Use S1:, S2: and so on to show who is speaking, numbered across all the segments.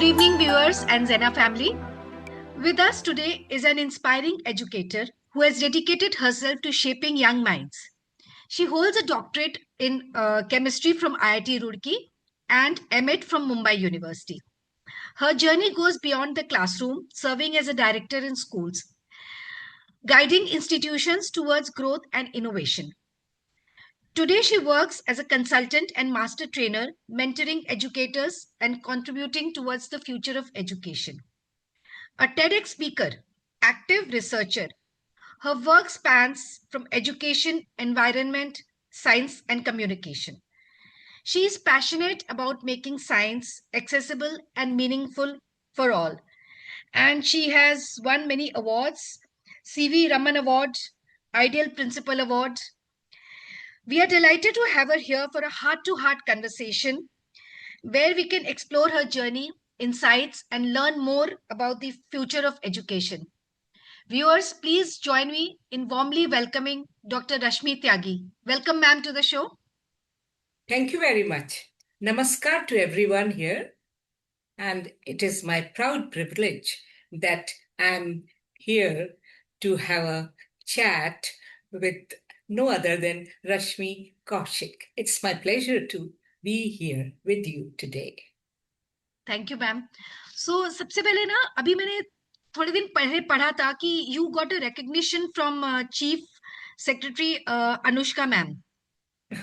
S1: Good evening, viewers and Zena family. With us today is an inspiring educator who has dedicated herself to shaping young minds. She holds a doctorate in chemistry from IIT Roorkee and MEd from Mumbai University. Her journey goes beyond the classroom, serving as a director in schools, guiding institutions towards growth and innovation. Today, she works as a consultant and master trainer, mentoring educators and contributing towards the future of education. A TEDx speaker, active researcher, her work spans from education, environment, science, and communication. She is passionate about making science accessible and meaningful for all. And she has won many awards: C.V. Raman Award, Ideal Principal Award. We are delighted to have her here for a heart to heart conversation where we can explore her journey, insights, and learn more about the future of education. Viewers, please join me in warmly welcoming Dr. Rashmi Tyagi. Welcome, ma'am, to the show.
S2: Thank you very much. Namaskar to everyone here. And it is my proud privilege that I'm here to have a chat with no other than Rashmi Kaushik. It's my pleasure to be here with you today.
S1: Thank you, ma'am. So, सबसे पहले ना अभी मैंने थोड़े दिन पहले पढ़ा था कि you got a recognition from Chief Secretary Anushka ma'am.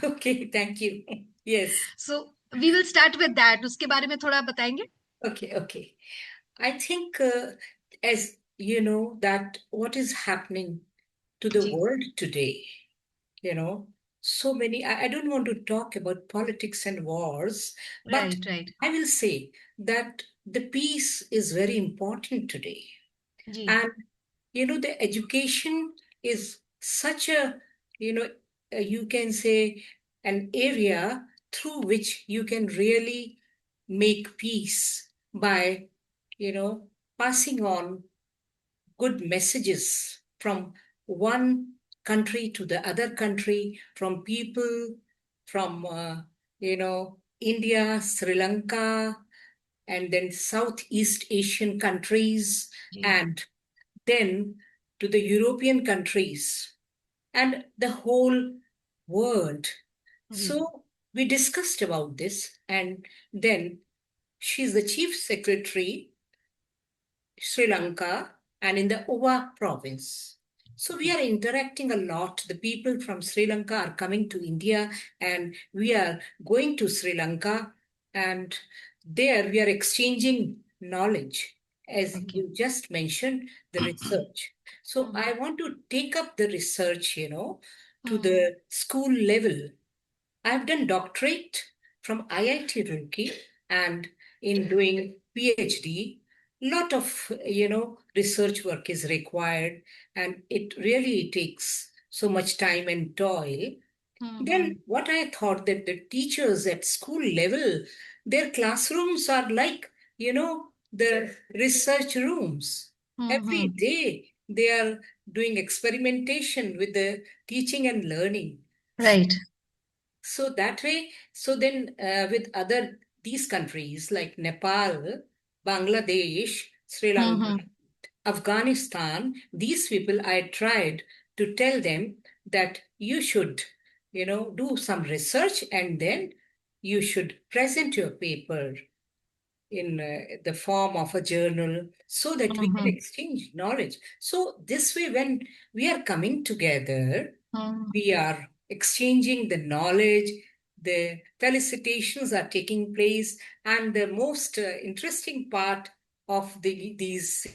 S2: Okay, thank you. Yes.
S1: So, we will start with that. उसके बारे में थोड़ा बताएंगे?
S2: Okay. I think, as you know, that what is happening to the
S1: जी.
S2: world today, so many, I don't want to talk about politics and wars, but
S1: Right.
S2: I will say that the peace is very important today.
S1: जी.
S2: And, the education is such a, you can say, an area through which you can really make peace by, passing on good messages from one country to the other country, from people from, India, Sri Lanka, and then Southeast Asian countries,
S1: जी.
S2: and then to the European countries and the whole world.
S1: जी.
S2: So we discussed about this, and then she's the chief secretary, Sri Lanka, and in the Owa province. So we are interacting a lot. The people from Sri Lanka are coming to India, and we are going to Sri Lanka, and there we are exchanging knowledge, as
S1: Thank you.
S2: you just mentioned, the research. So I want to take up the research, to the school level. I've done doctorate from IIT Roorkee, and in doing PhD, lot of research work is required, and it really takes so much time and toil. Then what I thought that the teachers at school level, their classrooms are like the research rooms. Every day they are doing experimentation with the teaching and learning.
S1: Right.
S2: So that way, so then with these countries like Nepal, Bangladesh, Sri Lanka, Afghanistan, these people, I tried to tell them that you should, do some research, and then you should present your paper in the form of a journal so that we can exchange knowledge. So this way, when we are coming together, we are exchanging the knowledge, the felicitations are taking place, and the most interesting part of these,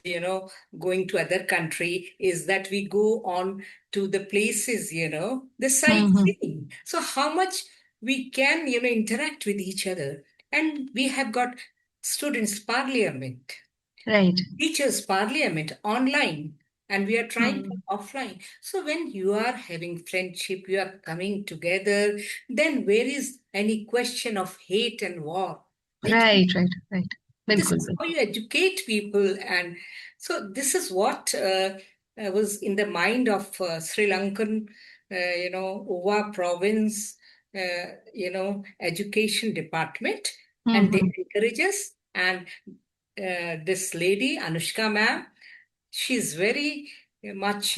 S2: going to other country is that we go on to the places, the sightseeing. So how much we can, interact with each other. And we have got students parliament,
S1: Right.
S2: teachers parliament online, and we are trying offline. So when you are having friendship, you are coming together, then where is any question of hate and war?
S1: Right.
S2: This
S1: बिल्कुल
S2: is how you educate people. And so this is what was in the mind of Sri Lankan, Owa province, education department. And they encourage us, and this lady, Anushka ma'am, she's very much,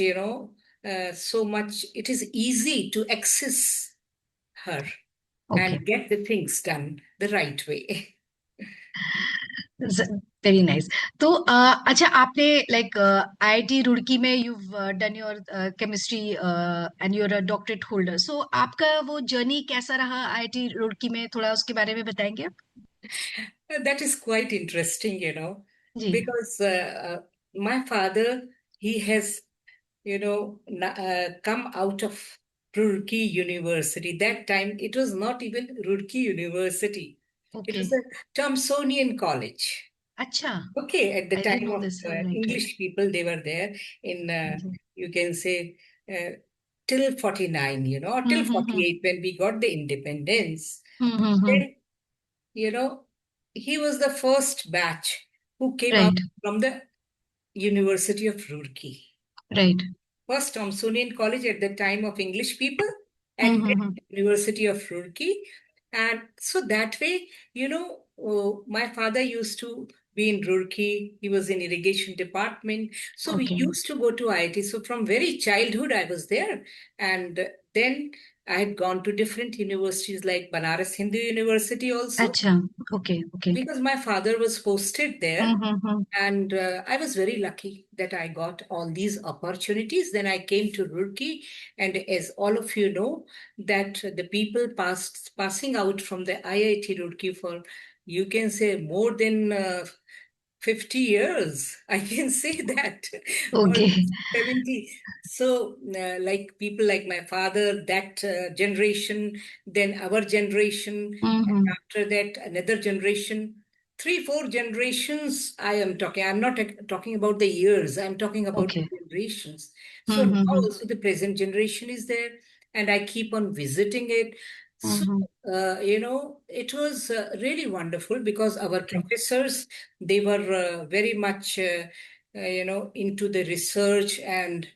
S2: so much, it is easy to access her
S1: Okay.
S2: and get the things done the right way.
S1: Very nice. तो अच्छा, आपने like IIT Roorkee में you done your chemistry and you're a doctorate holder. So आपका वो journey कैसा रहा IIT Roorkee में, थोड़ा उसके बारे में बताएंगे आप?
S2: That is quite interesting,
S1: जी.
S2: because my father, he has, come out of Roorkee University. That time, it was not even Roorkee University. It
S1: okay.
S2: was a Thomsonian College.
S1: अच्छा.
S2: Okay, at the
S1: I didn't
S2: time
S1: know
S2: of
S1: this. Right, right.
S2: English people, they were there in,
S1: जी.
S2: you can say, till 49, or till
S1: hmm.
S2: 48 when we got the independence.
S1: Hmm.
S2: Then, you know, he was the first batch who came out
S1: right,
S2: from the University of Roorkee.
S1: Right.
S2: First Thomsonian College at the time of English people, and
S1: hmm.
S2: then University of Roorkee. And so that way, my father used to be in Roorkee. He was in irrigation department. So we
S1: okay.
S2: used to go to IIT. So from very childhood, I was there. And then I had gone to different universities like Banaras Hindu University also,
S1: अच्छा. Okay, okay.
S2: because my father was posted there.
S1: Hmm.
S2: And I was very lucky that I got all these opportunities. Then I came to Roorkee, and as all of you know, that the people passing out from the IIT Roorkee for, you can say, more than 50 years. I can say that, or
S1: okay.
S2: 70. So, like people like my father, that generation, then our generation, and
S1: hmm.
S2: after that, another generation, three, four generations. I am talking, I'm not talking about the years, I'm talking about
S1: okay.
S2: the generations. So now also the present generation is there, and I keep on visiting it. So,
S1: hmm.
S2: it was really wonderful because our
S1: okay.
S2: professors, they were very much, into the research, and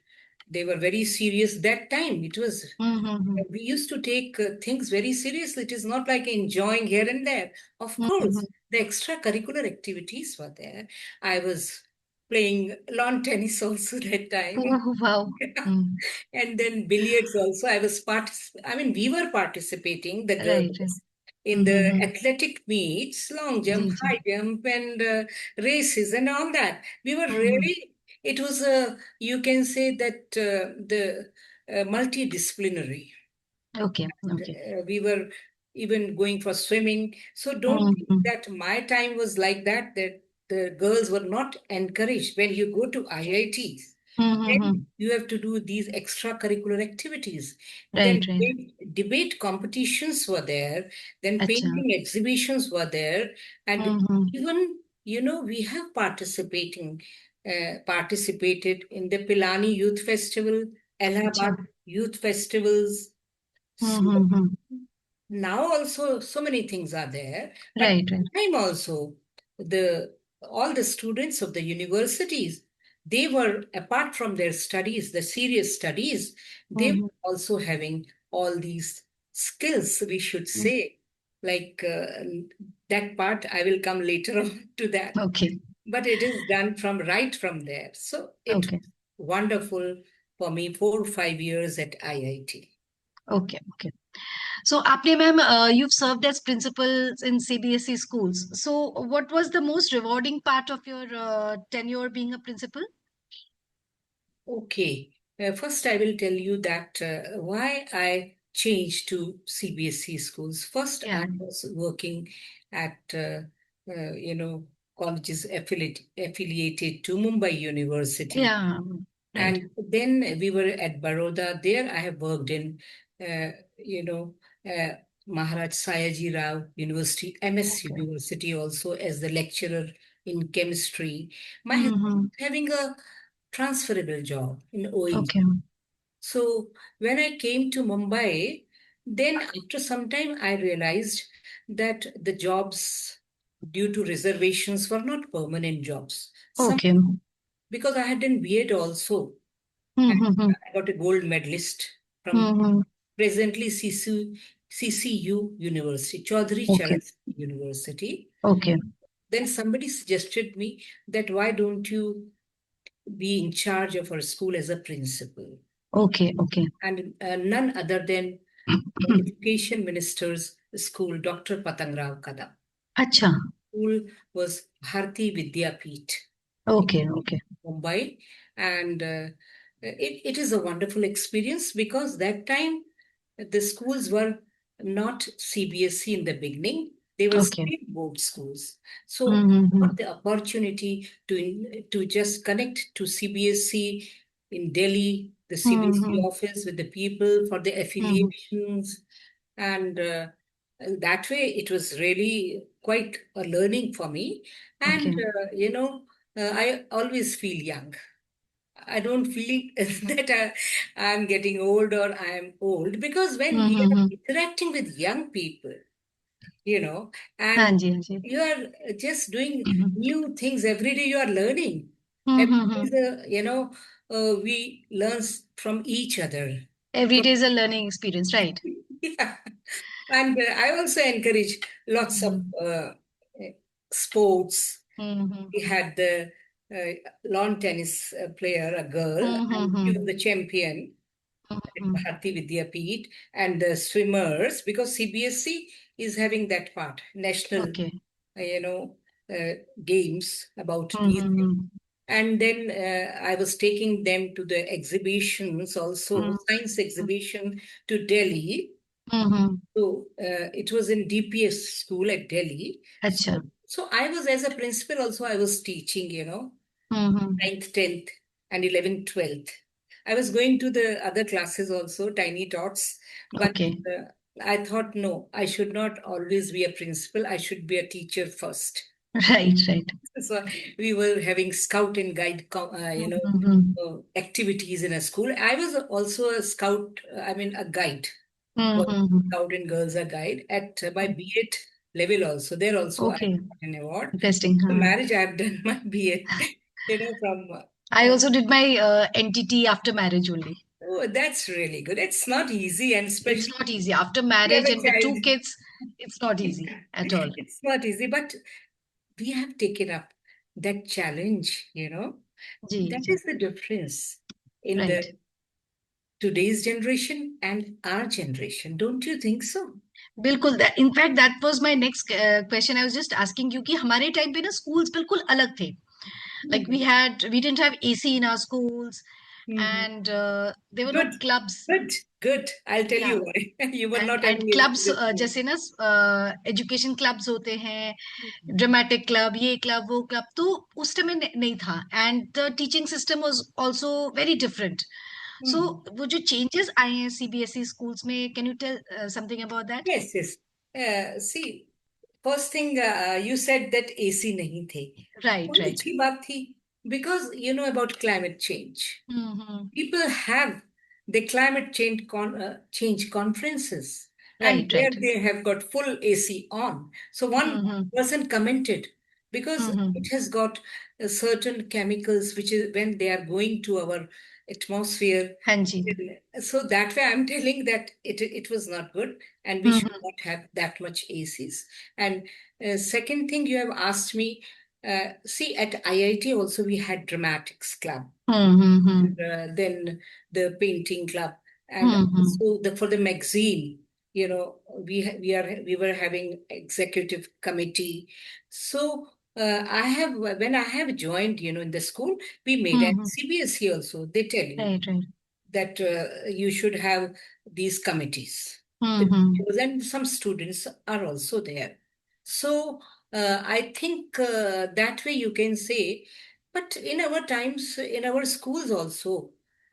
S2: they were very serious that time. It was,
S1: hmm.
S2: we used to take things very seriously. It is not like enjoying here and there. Of course,
S1: hmm.
S2: the extracurricular activities were there. I was playing lawn tennis also that time.
S1: Oh wow. Hmm.
S2: And then billiards also. I mean, we were participating, the
S1: right.
S2: girls, in the athletic meets, long
S1: जी,
S2: jump,
S1: जी.
S2: high jump, and races and all that. We were
S1: hmm.
S2: really, it was a, you can say that the multidisciplinary.
S1: Okay, okay.
S2: We were even going for swimming. So don't think
S1: hmm.
S2: that my time was like that, that the girls were not encouraged. When you go to IITs, then
S1: hmm.
S2: you have to do these extracurricular activities. Then
S1: right, right.
S2: debate competitions were there. Then
S1: अच्छा.
S2: painting exhibitions were there. And
S1: hmm.
S2: even, we have participated in the Pilani Youth Festival,
S1: अच्छा.
S2: Allahabad Youth Festivals. So
S1: hmm.
S2: now also so many things are there, but
S1: right, right.
S2: time also the all the students of the universities, they were, apart from their studies, the serious studies, they
S1: hmm.
S2: were also having all these skills, we should say, like that part I will come later on to that,
S1: okay,
S2: but it is done from right from there. So it
S1: okay,
S2: was wonderful for me, 4 or 5 years at IIT.
S1: Okay, okay. So, आपने ma'am, you've served as principals in CBSE schools. So, what was the most rewarding part of your tenure being a principal?
S2: Okay. First, I will tell you that why I changed to CBSE schools. First, I
S1: Yeah,
S2: was working at, colleges affiliated to Mumbai University.
S1: yeah, right.
S2: And then we were at Baroda. There, I have worked in, uh, you know, uh, Maharaj Sayaji Rao University, MS
S1: Okay.
S2: University, also as the lecturer in chemistry. My husband
S1: Mm-hmm.
S2: was having a transferable job in ONG.
S1: Okay.
S2: So when I came to Mumbai, then after some time I realized that the jobs due to reservations were not permanent jobs. Some,
S1: Okay.
S2: because I had done B.Ed also, and
S1: Mm-hmm.
S2: I got a gold medalist from
S1: Mm-hmm.
S2: presently CCU University, Chaudhary
S1: Okay.
S2: Charan Singh University.
S1: Okay.
S2: then somebody suggested me that why don't you be in charge of our school as a principal?
S1: Okay, okay.
S2: And none other than Education Minister's school, Dr. Patangrao Kadam.
S1: अच्छा.
S2: School was Bharati Vidyapeeth
S1: Okay, okay.
S2: Mumbai, and it is a wonderful experience because that time the schools were not CBSE in the beginning; they were
S1: Okay.
S2: state board schools. So
S1: Mm-hmm.
S2: got the opportunity to just connect to CBSE in Delhi, the CBSE
S1: Mm-hmm.
S2: office with the people for the
S1: Mm-hmm.
S2: affiliations, and that way it was really quite a learning for me. And
S1: Okay.
S2: I always feel young. I don't feel that I'm getting old or I am old because when we are
S1: Mm-hmm.
S2: interacting with young people,
S1: हाँ
S2: and
S1: जी, हाँ जी.
S2: you are just doing
S1: Mm-hmm.
S2: new things every day, you are learning. Every day
S1: Mm-hmm.
S2: is we learn from each other.
S1: Every day is a learning experience, right?
S2: Yeah. And I also encourage lots of
S1: Mm-hmm.
S2: sports.
S1: Mm-hmm.
S2: We had the lawn tennis player, a girl, and she
S1: Mm-hmm.
S2: was the champion at
S1: Mm-hmm.
S2: Bharati Vidyapith, and the swimmers, because CBSE is having that part, national,
S1: Okay.
S2: uh, you know, uh, games about these things.
S1: Mm-hmm.
S2: And then I was taking them to the exhibitions also, science
S1: Mm-hmm.
S2: exhibition to Delhi.
S1: Mm-hmm.
S2: So it was in DPS school at Delhi.
S1: अच्छा.
S2: So I was, as a principal, also I was teaching,
S1: Mm-hmm.
S2: ninth, 10th, and 11th, 12th. I was going to the other classes also, tiny tots, but
S1: Okay.
S2: I thought, no, I should not always be a principal. I should be a teacher first.
S1: Right, right.
S2: So we were having scout and guide,
S1: Mm-hmm.
S2: activities in a school. I was also a scout, I mean, a guide. Boy
S1: Mm-hmm.
S2: Scout and Girls are Guide at my B.Ed level also. There also I
S1: Okay.
S2: got an award.
S1: Interesting.
S2: The
S1: Huh?
S2: marriage I have done my B.Ed, from.
S1: I also did my NTT after marriage only.
S2: Oh, that's really good. It's not easy, and
S1: It's
S2: especially
S1: not easy. After
S2: we have
S1: marriage
S2: a
S1: and with
S2: child.
S1: two kids, it's not easy at all.
S2: It's not easy, but we have taken up that challenge,
S1: जी,
S2: That
S1: जी.
S2: is the difference in the
S1: Right.
S2: today's generation and our generation. Don't you think so?
S1: बिल्कुल, in fact that was my next question I was just asking you कि हमारे time पे ना schools बिल्कुल अलग थे. Like we didn't have AC in our schools,
S2: Mhm.
S1: and there were no
S2: Good,
S1: clubs.
S2: good, good. I'll tell
S1: Yeah.
S2: you why. You were not
S1: and
S2: having
S1: clubs
S2: AC.
S1: जैसे ना education clubs होते हैं, dramatic club, ये club वो club, तो उस time में नहीं था. And the teaching system was also very different. So
S2: Mhm.
S1: वो जो चेंजेस आए हैं सीबीएसई स्कूल्स में, can you tell something about that?
S2: Yes, yes. See, first thing you said that AC नहीं थे.
S1: राइट,
S2: बहुत
S1: राइट.
S2: अच्छी बात थी because you know about climate change. People have the climate change conferences, and
S1: right,
S2: there
S1: right.
S2: they have got full AC on. So one person commented because it has got certain chemicals which is when they are going to our atmosphere.
S1: हाँ जी.
S2: So that way I'm telling that it was not good, and we should
S1: hmm.
S2: not have that much ACs. And second thing you have asked me, see, at IIT also we had dramatics club,
S1: hmm.
S2: then the painting club, and
S1: hmm.
S2: also for the magazine, we were having executive committee. So I have when I have joined, in the school, we made at
S1: hmm.
S2: CBSE also. They tell you
S1: right, right.
S2: that you should have these committees. The
S1: hmm.
S2: teachers and some students are also there. So I think that way you can say, but in our times, in our schools also,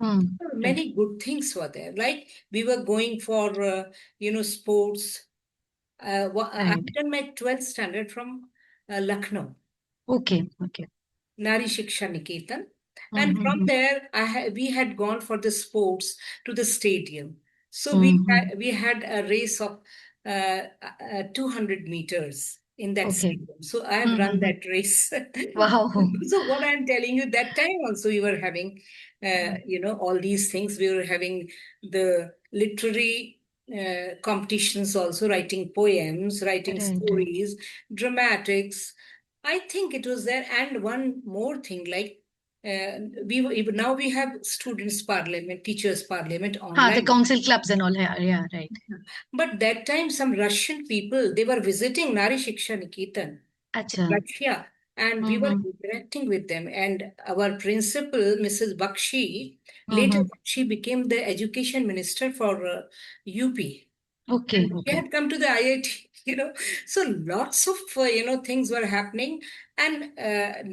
S1: right,
S2: many good things were there. Like we were going for, sports.
S1: Right.
S2: I've done my 12th standard from Lucknow.
S1: Okay, okay.
S2: Nari Shiksha Niketan. And from
S1: hmm.
S2: there, we had gone for the sports to the stadium. So
S1: hmm.
S2: we had a race of 200 meters in that
S1: okay.
S2: stadium. So I have run that race.
S1: Wow.
S2: So what I'm telling you, that time also we were having, all these things. We were having the literary competitions also, writing poems, writing
S1: right, right.
S2: stories, dramatics. I think it was there. And one more thing, like now we have students' parliament, teachers' parliament
S1: हाँ, the
S2: online.
S1: council clubs and all. Yeah, right.
S2: But that time, some Russian people, they were visiting Nari Shiksha Niketan in
S1: अच्छा.
S2: Russia, and we were
S1: hmm.
S2: interacting with them. And our principal, Mrs. Bakshi, later
S1: hmm.
S2: she became the education minister for UP.
S1: Okay,
S2: And she
S1: okay.
S2: had come to the IIT, So lots of, things were happening. And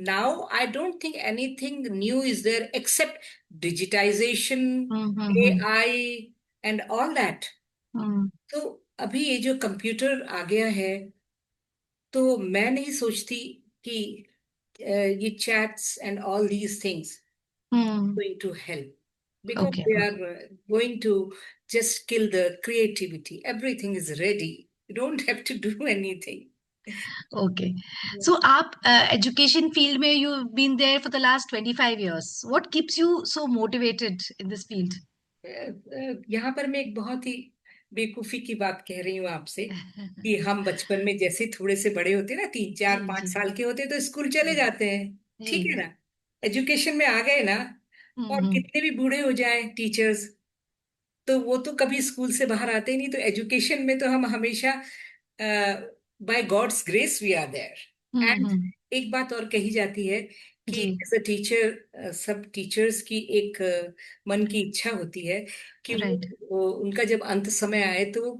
S2: now I don't think anything new is there except digitization,
S1: hmm.
S2: AI, and all that.
S1: हम्म.
S2: तो अभी ये जो computer आ गया है, तो मैं नहीं सोचती कि ये chats and all these things
S1: hmm.
S2: going to help, because
S1: okay,
S2: they
S1: okay.
S2: are going to just kill the creativity. Everything is ready. You don't have to do anything.
S1: Okay.
S2: Yeah.
S1: So आप education field में you been there for the last 25 years. What keeps you so motivated in this field?
S2: यहाँ पर मैं एक बहुत ही बेवकूफी की बात कह रही हूँ आपसे, कि हम बचपन में जैसे थोड़े से बड़े होते ना, तीन
S1: जी,
S2: चार पांच
S1: जी,
S2: साल के होते, तो स्कूल चले
S1: जी,
S2: जाते हैं।
S1: जी.
S2: ठीक है ना, एजुकेशन में आ गए ना, और
S1: हम्म.
S2: कितने भी बूढ़े हो जाए टीचर्स, तो वो तो कभी स्कूल से बाहर आते ही नहीं। तो एजुकेशन में तो हम हमेशा, by God's grace we are there. And
S1: hmm.
S2: एक बात और कही जाती है कि
S1: जी.
S2: एज अ टीचर, सब टीचर्स की एक मन की इच्छा होती है कि
S1: राइट.
S2: वो उनका जब अंत समय आए तो वो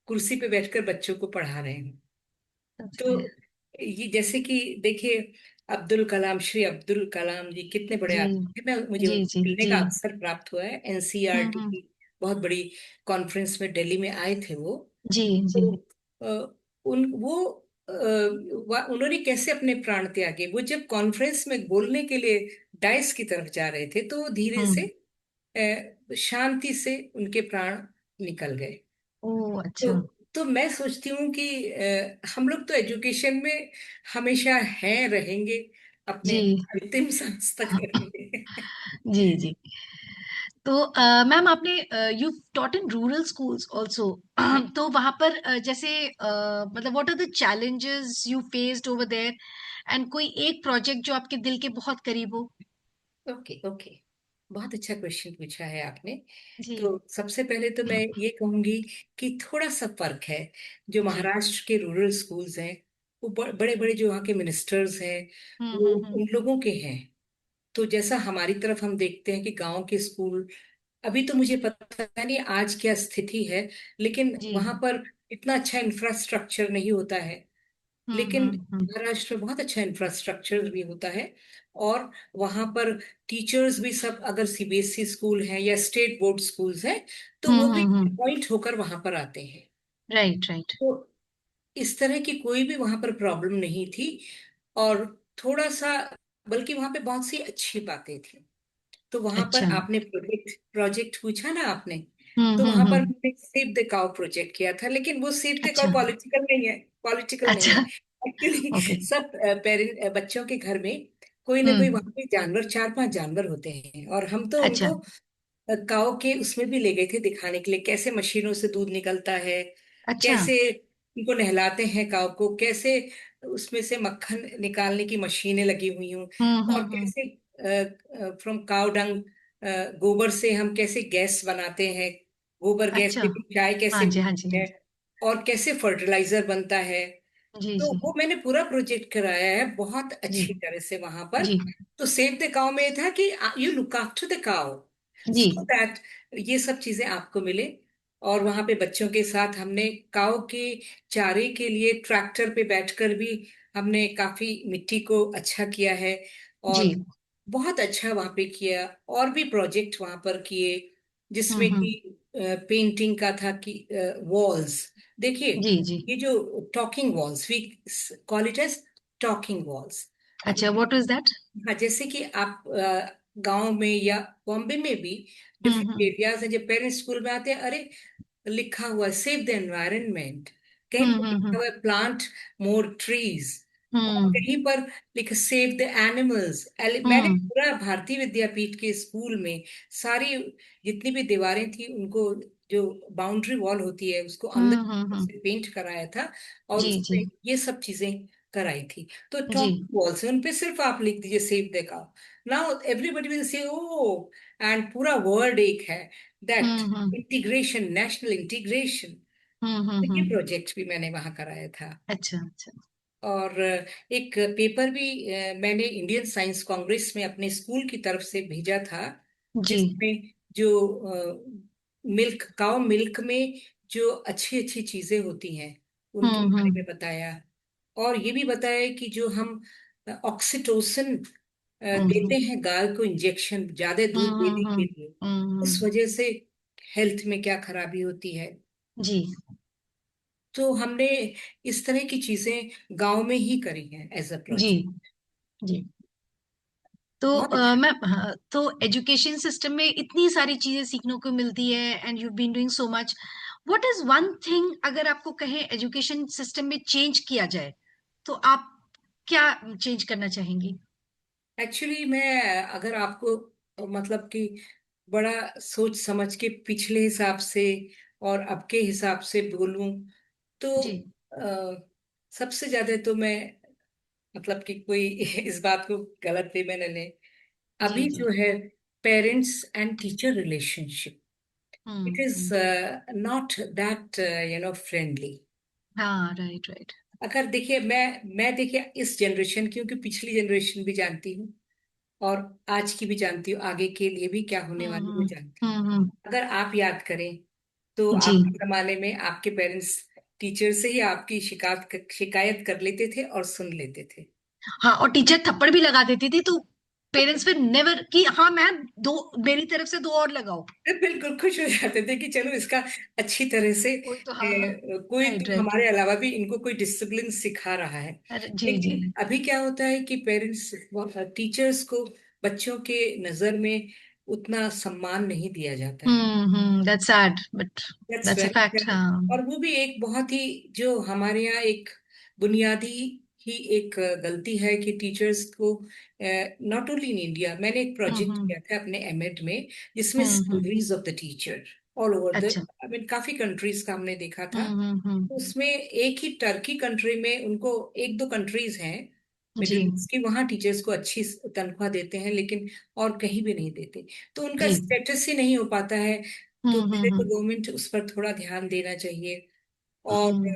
S2: कुर्सी पे बैठकर बच्चों को पढ़ा रहे हैं। तो ये जैसे कि देखिए, अब्दुल कलाम, श्री अब्दुल कलाम जी कितने बड़े
S1: जी,
S2: आदमी थे। मुझे
S1: जी,
S2: उनसे
S1: जी,
S2: मिलने
S1: जी.
S2: का अवसर प्राप्त हुआ है, एनसीईआरटी
S1: हम्म.
S2: की बहुत बड़ी कॉन्फ्रेंस में दिल्ली में आए थे वो।
S1: जी, जी.
S2: तो उन्होंने कैसे अपने प्राण त्यागे, वो जब कॉन्फ्रेंस में बोलने के लिए डाइस की तरफ जा रहे थे, तो वो धीरे से,
S1: हम्म.
S2: शांति से उनके प्राण निकल गए।
S1: ओ,
S2: तो
S1: अच्छा.
S2: तो मैं सोचती हूँ कि हम लोग तो एजुकेशन में हमेशा हैं, रहेंगे, अपने
S1: जी.
S2: अंतिम सांस तक रहेंगे।
S1: जी, जी. तो मैम, आपने you taught in rural schools also. तो वहां पर जैसे मतलब what are the challenges you faced over there, and कोई एक प्रोजेक्ट जो आपके दिल के बहुत करीब हो?
S2: ओके, ओके, बहुत अच्छा क्वेश्चन पूछा है आपने।
S1: जी.
S2: तो सबसे पहले तो मैं ये कहूंगी कि थोड़ा सा फर्क है। जो
S1: जी.
S2: महाराष्ट्र के रूरल स्कूल्स हैं, वो बड़े बड़े जो वहाँ के मिनिस्टर्स हैं, वो
S1: हम्म.
S2: उन लोगों के हैं। तो जैसा हमारी तरफ हम देखते हैं कि गांव के स्कूल, अभी तो मुझे पता नहीं आज क्या स्थिति है, लेकिन
S1: जी.
S2: वहां पर इतना अच्छा इंफ्रास्ट्रक्चर नहीं होता है। लेकिन
S1: हम्म.
S2: महाराष्ट्र में बहुत अच्छा इंफ्रास्ट्रक्चर भी होता है। और वहां पर टीचर्स भी सब, अगर सीबीएसई स्कूल हैं या स्टेट बोर्ड स्कूल्स हैं, तो वो भी
S1: हम्म.
S2: अपॉइंट होकर वहां पर आते हैं।
S1: Right, right.
S2: तो इस तरह की कोई भी वहां पर प्रॉब्लम नहीं थी। और थोड़ा सा, बल्कि वहां पे बहुत सी अच्छी बातें थी। तो वहां पर
S1: अच्छा.
S2: आपने प्रोजेक्ट प्रोजेक्ट पूछा ना आपने, तो वहां पर
S1: हम्म.
S2: हमने सेव द काउ प्रोजेक्ट किया था। लेकिन वो सेव द काउ
S1: अच्छा.
S2: पॉलिटिकल नहीं है, पॉलिटिकल नहीं है।
S1: अच्छा. ओके.
S2: एक्चुअली सब पेरेंट बच्चों के घर में कोई ना कोई
S1: हम्म.
S2: वहां पे जानवर, चार पांच जानवर होते हैं, और हम तो
S1: अच्छा.
S2: उनको काऊ के उसमें भी ले गए थे दिखाने के लिए, कैसे मशीनों से दूध निकलता है,
S1: अच्छा.
S2: कैसे उनको नहलाते हैं काऊ को, कैसे उसमें से मक्खन निकालने की मशीनें लगी हुई हूँ, और
S1: हम्म.
S2: कैसे फ्रॉम काऊ डंग, गोबर से हम कैसे गैस बनाते हैं, गोबर गैस
S1: अच्छा.
S2: से चाय
S1: हाँ
S2: कैसे
S1: जी, हाँ जी,
S2: बनती
S1: हाँ
S2: है,
S1: जी.
S2: और कैसे फर्टिलाइजर बनता है।
S1: जी,
S2: तो
S1: जी,
S2: वो मैंने पूरा प्रोजेक्ट कराया है बहुत
S1: जी,
S2: अच्छी तरह से वहां पर।
S1: जी,
S2: तो सेव द काउ में ये था कि you look after the cow,
S1: जी,
S2: सो दैट ये सब चीजें आपको मिले। और वहां पे बच्चों के साथ हमने काऊ के चारे के लिए ट्रैक्टर पे बैठकर भी हमने काफी मिट्टी को अच्छा किया है।
S1: जी.
S2: और बहुत अच्छा वहां पे किया। और भी प्रोजेक्ट वहां पर किए, जिसमें
S1: हम्म.
S2: कि पेंटिंग का था कि वॉल्स, देखिए,
S1: जी, जी.
S2: ये जो talking walls, we call it as talking walls.
S1: अच्छा, व्हाट वाज दैट?
S2: हाँ, जैसे कि आप गांव में या बॉम्बे में भी डिफरेंट
S1: हम्म.
S2: एरियाज हैं, जब पेरेंट्स स्कूल में आते हैं, अरे लिखा हुआ सेव द एनवायरनमेंट, कहीं पर लिखा
S1: हम्म.
S2: हुआ है प्लांट मोर ट्रीज, और
S1: हम्म.
S2: कहीं पर लिखा सेव द एनिमल्स। मैंने
S1: हम्म.
S2: पूरा भारतीय विद्यापीठ के स्कूल में सारी जितनी भी दीवारें थी उनको, जो बाउंड्री वॉल होती है उसको अंदर
S1: हम्म.
S2: से पेंट कराया था, और
S1: जी, जी.
S2: उसमें ये सब चीजें कराई थी। तो
S1: जी।
S2: टॉप वॉल से उन पे सिर्फ आप लिख दीजिए save the cow, now everybody will say oh, and पूरा वर्ड एक है, that
S1: hmm.
S2: Integration, national integration. तो ये
S1: हम्म।
S2: प्रोजेक्ट भी मैंने वहां कराया था।
S1: अच्छा अच्छा।
S2: और एक पेपर भी मैंने इंडियन साइंस कांग्रेस में अपने स्कूल की तरफ से भेजा था,
S1: जी।
S2: जिसमें जो मिल्क, काउ मिल्क में जो अच्छी अच्छी चीजें होती हैं उनके बारे
S1: हम्म।
S2: में बताया। और ये भी बताया कि जो हम ऑक्सीटोसिन देते
S1: हम्म।
S2: हैं गाय को इंजेक्शन ज्यादा दूध देने
S1: हम्म।
S2: के लिए, उस
S1: हम्म।
S2: वजह से हेल्थ में क्या खराबी होती है।
S1: जी।
S2: तो हमने इस तरह की चीजें गांव में ही करी हैं एज अ
S1: जी।
S2: प्रोजेक्ट।
S1: जी। तो
S2: बहुत अच्छा।
S1: मैं हाँ, तो एजुकेशन सिस्टम में इतनी सारी चीजें सीखने को मिलती है and you been doing so much. What is one thing, अगर आपको कहें एजुकेशन सिस्टम में चेंज किया जाए, तो आप क्या चेंज करना चाहेंगी?
S2: एक्चुअली मैं अगर आपको मतलब कि बड़ा सोच समझ के पिछले हिसाब से और अब के हिसाब से बोलूं, तो
S1: जी।
S2: सबसे ज्यादा तो मैं मतलब कि कोई इस बात को गलत वे में न ले,
S1: जी।
S2: अभी
S1: जी।
S2: जो है parents and teacher relationship, it is
S1: hmm.
S2: Not that friendly.
S1: हाँ, राइट राइट।
S2: अगर देखिए मैं देखिए इस जनरेशन, क्योंकि पिछली जनरेशन भी जानती हूँ और आज की भी जानती हूँ, आगे के लिए भी क्या होने वाली वो जानती हूँ।
S1: हम्म।
S2: अगर आप याद करें तो
S1: जी।
S2: आपके जमाने में आपके पेरेंट्स टीचर से ही आपकी शिकायत कर लेते थे और सुन लेते थे।
S1: हाँ, और टीचर थप्पड़ भी लगा देती थी, तो पेरेंट्स फिर नेवर कि हाँ मैम, दो मेरी तरफ से दो और लगाओ।
S2: बिल्कुल खुश हो जाते थे कि चलो इसका अच्छी तरह से
S1: कोई तो, हाँ हाँ।
S2: कोई
S1: राइट
S2: तो
S1: राइट।
S2: हमारे अलावा भी इनको कोई डिसिप्लिन सिखा रहा है।
S1: अरे जी जी।
S2: लेकिन अभी क्या होता है कि पेरेंट्स, टीचर्स को बच्चों के नजर में उतना सम्मान नहीं दिया जाता है।
S1: That's sad but
S2: that's
S1: that's a
S2: very
S1: fact.
S2: Sad.
S1: हाँ।
S2: और वो भी एक बहुत ही, जो हमारे यहाँ एक बुनियादी ही एक गलती है कि टीचर्स को, नॉट ओनली इन इंडिया, मैंने एक प्रोजेक्ट
S1: हम्म।
S2: किया था अपने एमएड में जिसमें
S1: hmm.
S2: Salaries of the teacher all over the,
S1: अच्छा।
S2: आई मीन काफी कंट्रीज का हमने देखा था।
S1: हम्म।
S2: उसमें एक ही टर्की कंट्री में उनको, एक दो कंट्रीज हैं
S1: जी।
S2: मिडिल ईस्ट की, वहाँ टीचर्स को अच्छी तनख्वाह देते हैं, लेकिन और कहीं भी नहीं देते। तो उनका
S1: जी।
S2: स्टेटस ही नहीं हो पाता है। तो पहले तो
S1: हम्म।
S2: गवर्नमेंट उस पर थोड़ा ध्यान देना चाहिए। और
S1: हम्म।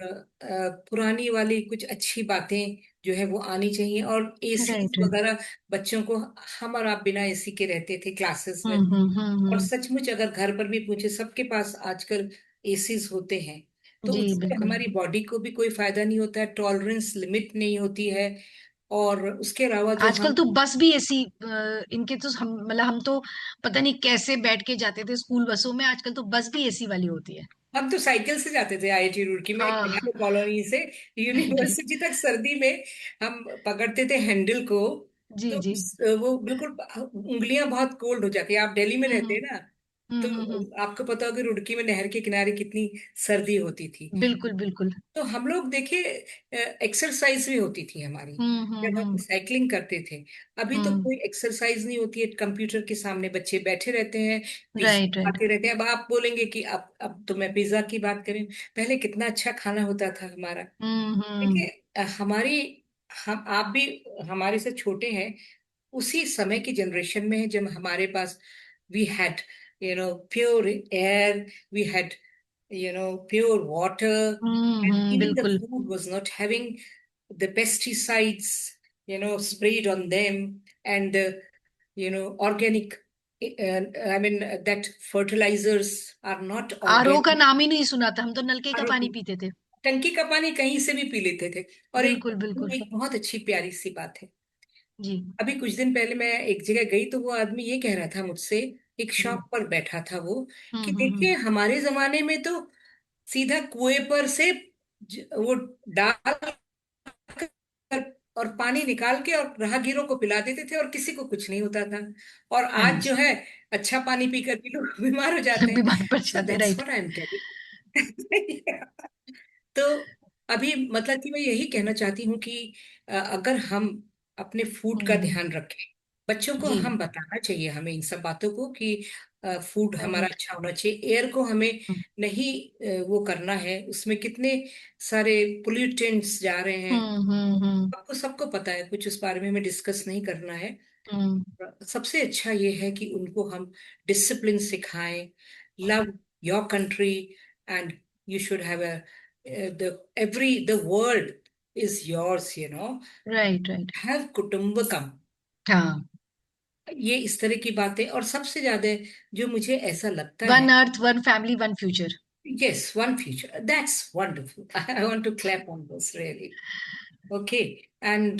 S2: पुरानी वाली कुछ अच्छी बातें जो है वो आनी चाहिए, और एसी
S1: राइट राइट।
S2: वगैरह बच्चों को, हम और आप बिना एसी के रहते थे क्लासेस में। और
S1: हम्म।
S2: सचमुच अगर घर पर भी पूछे, सबके पास आजकल एसीज होते हैं। तो
S1: जी
S2: उससे
S1: बिल्कुल।
S2: हमारी बॉडी को भी कोई फायदा नहीं होता है, टॉलरेंस लिमिट नहीं होती है। और उसके अलावा जो
S1: आजकल
S2: हम
S1: तो बस भी ऐसी, इनके तो हम मतलब हम तो पता नहीं कैसे बैठ के जाते थे स्कूल बसों में, आजकल तो बस भी एसी वाली होती है।
S2: हम तो साइकिल से जाते थे आईआईटी रुड़की में,
S1: हाँ।
S2: नेहरू कॉलोनी से
S1: राइट राइट।
S2: यूनिवर्सिटी तक, सर्दी में हम पकड़ते थे हैंडल को।
S1: जी
S2: तो
S1: जी।
S2: वो बिल्कुल उंगलियां बहुत कोल्ड हो जाती है, आप दिल्ली में रहते
S1: हम्म
S2: हैं ना, तो
S1: हम्म।
S2: आपको पता होगा रुड़की में नहर के किनारे कितनी सर्दी होती थी।
S1: बिल्कुल बिल्कुल।
S2: तो हम लोग देखिए एक्सरसाइज भी होती थी हमारी जब हम
S1: हम्म।
S2: साइकिलिंग करते थे। अभी तो
S1: हम्म।
S2: कोई एक्सरसाइज नहीं होती है, कंप्यूटर के सामने बच्चे बैठे रहते हैं, पीसी
S1: राइट राइट।
S2: खाते रहते हैं। अब आप बोलेंगे कि अब तो मैं पिज्जा की बात करें, पहले कितना अच्छा खाना होता था हमारा। देखिए
S1: हम्म।
S2: हमारी, हम आप भी हमारे से छोटे हैं, उसी समय की जनरेशन में है जब हमारे पास, we had pure air, we had pure water, and even the
S1: बिल्कुल।
S2: food was not having the pesticides, sprayed on them, and organic. I mean, that fertilizers are not
S1: RO का
S2: organic.
S1: नाम ही नहीं सुना था, हम तो नलके का
S2: और
S1: पानी पीते थे।
S2: टंकी का पानी कहीं से भी पी लेते थे। और
S1: बिल्कुल बिल्कुल।
S2: एक बहुत अच्छी प्यारी सी बात है,
S1: जी।
S2: अभी कुछ दिन पहले मैं एक जगह गई तो वो आदमी ये कह रहा था मुझसे, एक
S1: जी।
S2: शॉप पर बैठा था वो, कि
S1: हम्म।
S2: देखिए हमारे जमाने में तो सीधा कुएं पर से वो डाल कर और पानी निकाल के और राहगीरों को पिला देते थे और किसी को कुछ नहीं होता था। और
S1: हाँ
S2: आज जो
S1: जी।
S2: है अच्छा पानी पीकर भी लोग बीमार हो जाते हैं।
S1: बीमार पड़
S2: सो
S1: जाते,
S2: that's
S1: right.
S2: What I am telling. तो अभी मतलब कि मैं यही कहना चाहती हूँ कि अगर हम अपने फूड का
S1: हम्म।
S2: ध्यान रखें, बच्चों को
S1: जी।
S2: हम बताना चाहिए हमें इन सब बातों को कि फूड हमारा
S1: राइट।
S2: अच्छा होना चाहिए, एयर को हमें नहीं वो करना है, उसमें कितने सारे पोल्यूटेंट्स जा रहे हैं,
S1: हम्म।
S2: आपको सबको पता है, कुछ उस बारे में हमें डिस्कस नहीं करना है।
S1: हम्म।
S2: सबसे अच्छा ये है कि उनको हम डिसिप्लिन सिखाएं, love your country, and you should have a the every the world is yours,
S1: right right.
S2: Have कुटुंबकम।
S1: हाँ।
S2: ये इस तरह की बातें, और सबसे ज्यादा जो मुझे ऐसा लगता
S1: वन
S2: है,
S1: earth one family one future.
S2: yes, one future, that's wonderful. I want to clap on this, really. Okay, and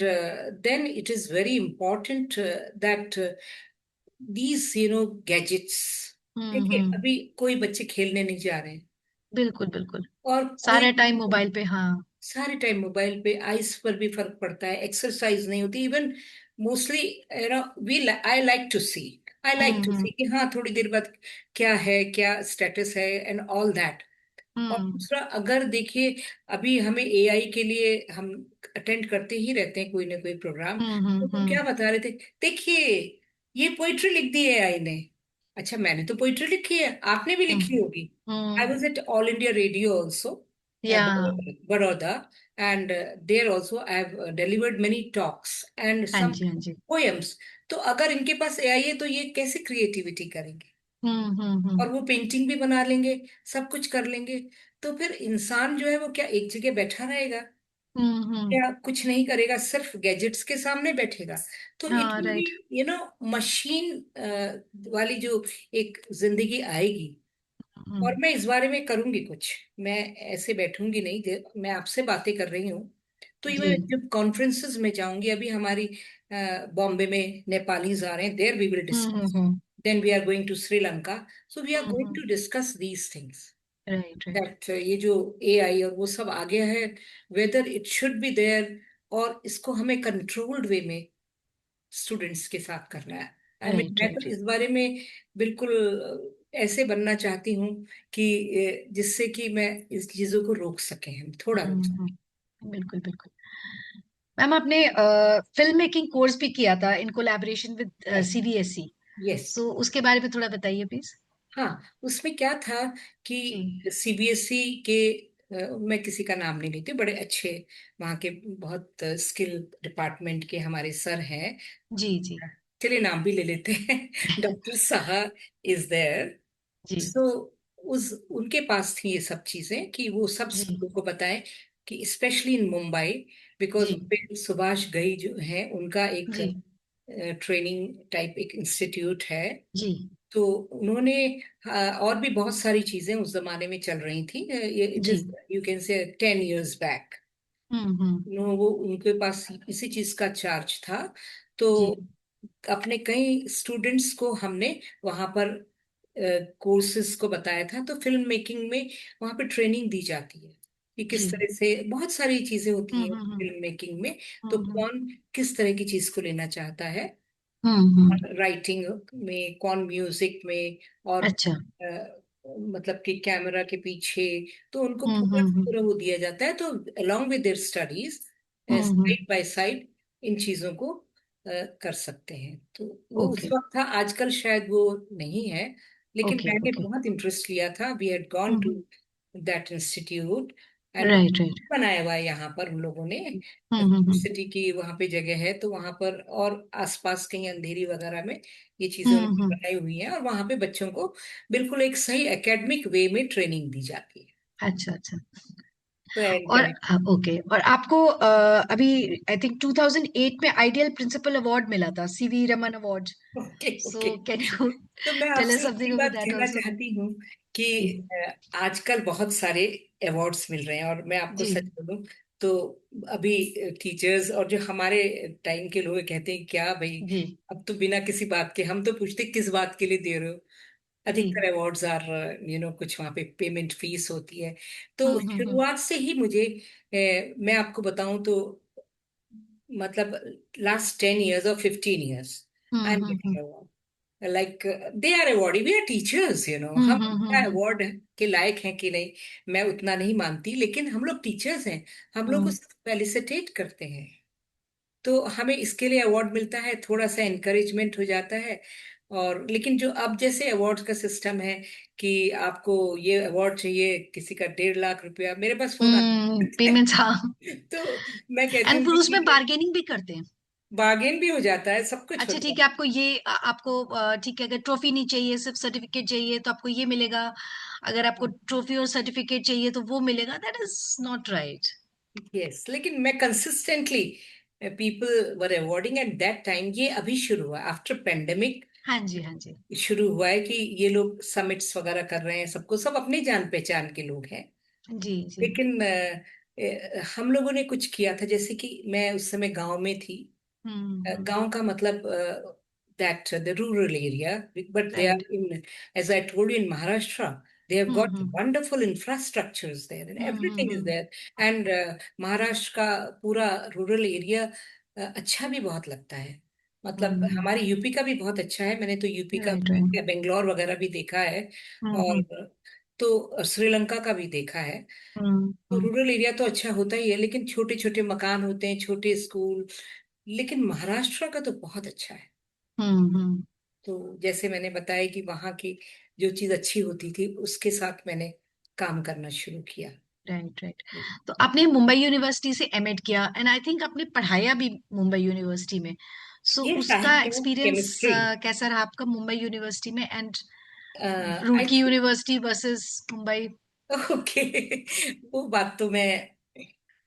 S2: then it is very important that these gadgets, देखिए
S1: हम्म।
S2: अभी कोई बच्चे खेलने नहीं जा रहे हैं,
S1: बिल्कुल बिल्कुल।
S2: और कोई
S1: सारे टाइम मोबाइल पे, हाँ।
S2: सारे टाइम मोबाइल पे, आइस पर भी फर्क पड़ता है, एक्सरसाइज नहीं होती even, mostly we I like to see, I like to
S1: hmm.
S2: See कि हाँ थोड़ी देर बाद क्या है, क्या स्टेटस है, एंड ऑल दैट। और
S1: हम्म
S2: दूसरा, अगर देखिए अभी हमें एआई के लिए हम अटेंड करते ही रहते हैं कोई ना कोई प्रोग्राम, तो वो
S1: हम्म।
S2: क्या बता रहे थे, देखिए ये पोइट्री लिख दी है एआई ने। अच्छा, मैंने तो पोइट्री लिखी है, आपने भी लिखी
S1: हम्म
S2: होगी। I
S1: hmm.
S2: Was at all India radio also,
S1: yeah.
S2: Baroda, and there also I have delivered many talks and
S1: हाँ
S2: some
S1: जी हाँ जी।
S2: poems। तो अगर इनके पास एआई है तो ये कैसे क्रिएटिविटी करेंगे, और
S1: हम्म।
S2: वो पेंटिंग भी बना लेंगे, सब कुछ कर लेंगे। तो फिर इंसान जो है वो क्या एक जगह बैठा रहेगा,
S1: हम्म।
S2: या कुछ नहीं करेगा, सिर्फ गैजेट्स के सामने बैठेगा? तो इट
S1: हाँ
S2: विल
S1: राइट।
S2: बी मशीन वाली जो एक जिंदगी आएगी। और
S1: हम्म
S2: मैं इस बारे में करूंगी कुछ, मैं ऐसे बैठूंगी नहीं, मैं आपसे बातें कर रही हूँ, तो ये
S1: जी।
S2: मैं जब कॉन्फ्रेंसेस में जाऊंगी, अभी हमारी बॉम्बे में नेपालीज आ रहे हैं, there we will discuss,
S1: hmm.
S2: Then we are going to Sri Lanka, so we are going
S1: hmm.
S2: To discuss these things,
S1: right right.
S2: That ये जो एआई और वो सब आ गया है, whether it should be there, और इसको हमें कंट्रोल्ड वे में स्टूडेंट्स के साथ करना है। आई मीन
S1: राइट
S2: मैं तो
S1: राइट।
S2: इस बारे में बिल्कुल ऐसे बनना चाहती हूँ कि जिससे कि मैं इस चीजों को रोक सके, हम थोड़ा रोक सके।
S1: बिल्कुल बिल्कुल। मैम आपने फिल्म मेकिंग कोर्स भी किया था in collaboration with
S2: yes,
S1: CBSE.
S2: Yes.
S1: तो उसके बारे में थोड़ा बताइए प्लीज।
S2: हाँ, उसमें क्या था
S1: जी
S2: कि सीबीएसई के, मैं किसी का नाम नहीं लेती, बड़े अच्छे वहाँ के बहुत स्किल डिपार्टमेंट के हमारे सर हैं,
S1: जी जी
S2: चलिए नाम भी ले लेते हैं, डॉक्टर साहा इज देयर।
S1: जी
S2: सो उस उनके पास थी ये सब चीजें कि वो सब
S1: जी
S2: स्कूलों को बताएं, कि स्पेशली इन मुंबई, बिकॉज
S1: जी
S2: सुभाष घई जो है उनका एक
S1: जी
S2: ट्रेनिंग टाइप एक इंस्टीट्यूट है।
S1: जी
S2: तो उन्होंने और भी बहुत सारी चीजें उस जमाने में चल रही थी, इट
S1: जी।
S2: Is you can say 10 years back,
S1: हम्म।
S2: वो उनके पास इसी चीज का चार्ज था। तो
S1: जी
S2: अपने कई स्टूडेंट्स को हमने वहां पर कोर्सेज को बताया था। तो फिल्म मेकिंग में वहां पे ट्रेनिंग दी जाती है कि किस
S1: जी।
S2: तरह से बहुत सारी चीजें होती हैं
S1: हम्म।
S2: फिल्म मेकिंग में। तो
S1: हम्म।
S2: कौन किस तरह की चीज को लेना चाहता है,
S1: हम्म।
S2: राइटिंग में, कौन म्यूजिक में, और
S1: अच्छा।
S2: मतलब कि कैमरा के पीछे, तो उनको पूरा
S1: हम्म।
S2: पूरा वो दिया जाता है। तो along with their studies,
S1: hmm.
S2: Side by side इन चीजों को कर सकते हैं। तो वो उस
S1: ओके
S2: वक्त था, आजकल शायद वो नहीं है, लेकिन
S1: ओके
S2: मैंने
S1: ओके।
S2: बहुत इंटरेस्ट लिया था, we had gone to
S1: hmm.
S2: That institute, and
S1: right right.
S2: बनाया हुआ है यहाँ पर उन लोगों ने,
S1: हम्म।
S2: सिटी की वहाँ पे जगह है, तो वहाँ पर और आसपास कहीं अंधेरी वगैरह में ये चीजें उन्होंने
S1: हम्म।
S2: बनाई हुई हैं, और वहाँ पे बच्चों को बिल्कुल एक सही एकेडमिक वे में ट्रेनिंग दी जाती है।
S1: अच्छा अच्छा।
S2: तो आई
S1: और
S2: एनकरेज।
S1: ओके, और आपको अभी आई थिंक 2008 में आइडियल प्रिंसिपल अवार्ड मिला था, CV Raman award.
S2: Okay, okay.
S1: So can you
S2: तो मैं
S1: टेल
S2: आपसे
S1: अस
S2: एक ही
S1: समथिंग अबाउट
S2: बात
S1: दैट
S2: कहना
S1: आल्सो?
S2: चाहती हूँ कि
S1: जी
S2: आजकल बहुत सारे अवार्ड्स मिल रहे हैं, और मैं आपको
S1: जी
S2: सच बोलूं तो अभी टीचर्स और जो हमारे टाइम के लोग कहते हैं, क्या भाई,
S1: जी
S2: अब तो बिना किसी बात के, हम तो पूछते किस बात के लिए दे रहे हो।
S1: जी।
S2: अधिकतर अवार्ड्स आर कुछ वहाँ पे पेमेंट फीस होती है। तो
S1: हम्म।
S2: शुरुआत से ही मुझे मैं आपको बताऊं तो मतलब लास्ट 10 years और 15 years I am
S1: hmm.
S2: Getting award, like they are awardee, we are teachers, हम क्या
S1: हम्म।
S2: अवार्ड के लायक हैं कि नहीं, मैं उतना नहीं मानती, लेकिन हम लोग टीचर्स हैं, हम लोग
S1: हम्म।
S2: उसको फेलिसिटेट करते हैं, तो हमें इसके लिए अवार्ड मिलता है, थोड़ा सा एनकरेजमेंट हो जाता है। और लेकिन जो अब जैसे अवार्ड्स का सिस्टम है कि आपको ये अवार्ड चाहिए, किसी का 1.5 लाख रुपया, मेरे पास फोन आता है।
S1: पेमेंट्स, हाँ।
S2: तो मैं कहती
S1: एंड
S2: हूँ
S1: फिर
S2: कि
S1: उसमें
S2: ठीक है,
S1: बार्गेनिंग भी करते हैं।
S2: बार्गेन भी हो जाता है, सब कुछ
S1: अच्छा
S2: होता
S1: ठीक
S2: है।
S1: है, आपको ये आपको ठीक है, अगर ट्रॉफी नहीं चाहिए, सिर्फ सर्टिफिकेट चाहिए तो आपको ये मिलेगा। अगर आपको ट्रॉफी और सर्टिफिकेट चाहिए तो वो मिलेगा। That is not right.
S2: Yes, लेकिन मैं consistently people were awarding at that time. ये अभी शुरू हुआ आफ्टर पेंडेमिक,
S1: हाँ जी, हाँ जी।
S2: शुरू हुआ है कि ये लोग समिट्स वगैरह कर रहे हैं, सबको, सब अपनी जान पहचान के लोग हैं।
S1: जी जी।
S2: लेकिन हम लोगों ने कुछ किया था, जैसे कि मैं उस समय गांव में थी।
S1: हम्म।
S2: गांव का मतलब that the rural area, but they
S1: right.
S2: Are in, as I told you, in Maharashtra they have got
S1: hmm.
S2: wonderful infrastructures there and everything is
S1: hmm.
S2: there. And Maharashtra का पूरा रूरल एरिया अच्छा भी बहुत लगता है। मतलब
S1: हम्म।
S2: हमारी यूपी का भी बहुत अच्छा है, मैंने तो यूपी का,
S1: राइट राइट।
S2: बेंगलोर वगैरह भी देखा है। और
S1: हम्म।
S2: तो श्रीलंका का भी देखा है। तो
S1: हम्म।
S2: रूरल एरिया तो अच्छा होता ही है, लेकिन छोटे छोटे मकान होते हैं, छोटे स्कूल। लेकिन महाराष्ट्र का तो बहुत अच्छा है।
S1: हम्म।
S2: तो जैसे मैंने बताया कि वहाँ की जो चीज अच्छी होती थी, उसके साथ मैंने काम करना शुरू किया।
S1: Right right. तो आपने मुंबई यूनिवर्सिटी से एमएड किया एंड आई थिंक आपने पढ़ाया भी मुंबई यूनिवर्सिटी में। सो
S2: ये
S1: उसका
S2: साहित्य
S1: एक्सपीरियंस
S2: केमिस्ट्री।
S1: कैसा रहा आपका मुंबई यूनिवर्सिटी में and
S2: I
S1: Roorkee
S2: think,
S1: university versus Mumbai?
S2: Okay, वो बात तो मैं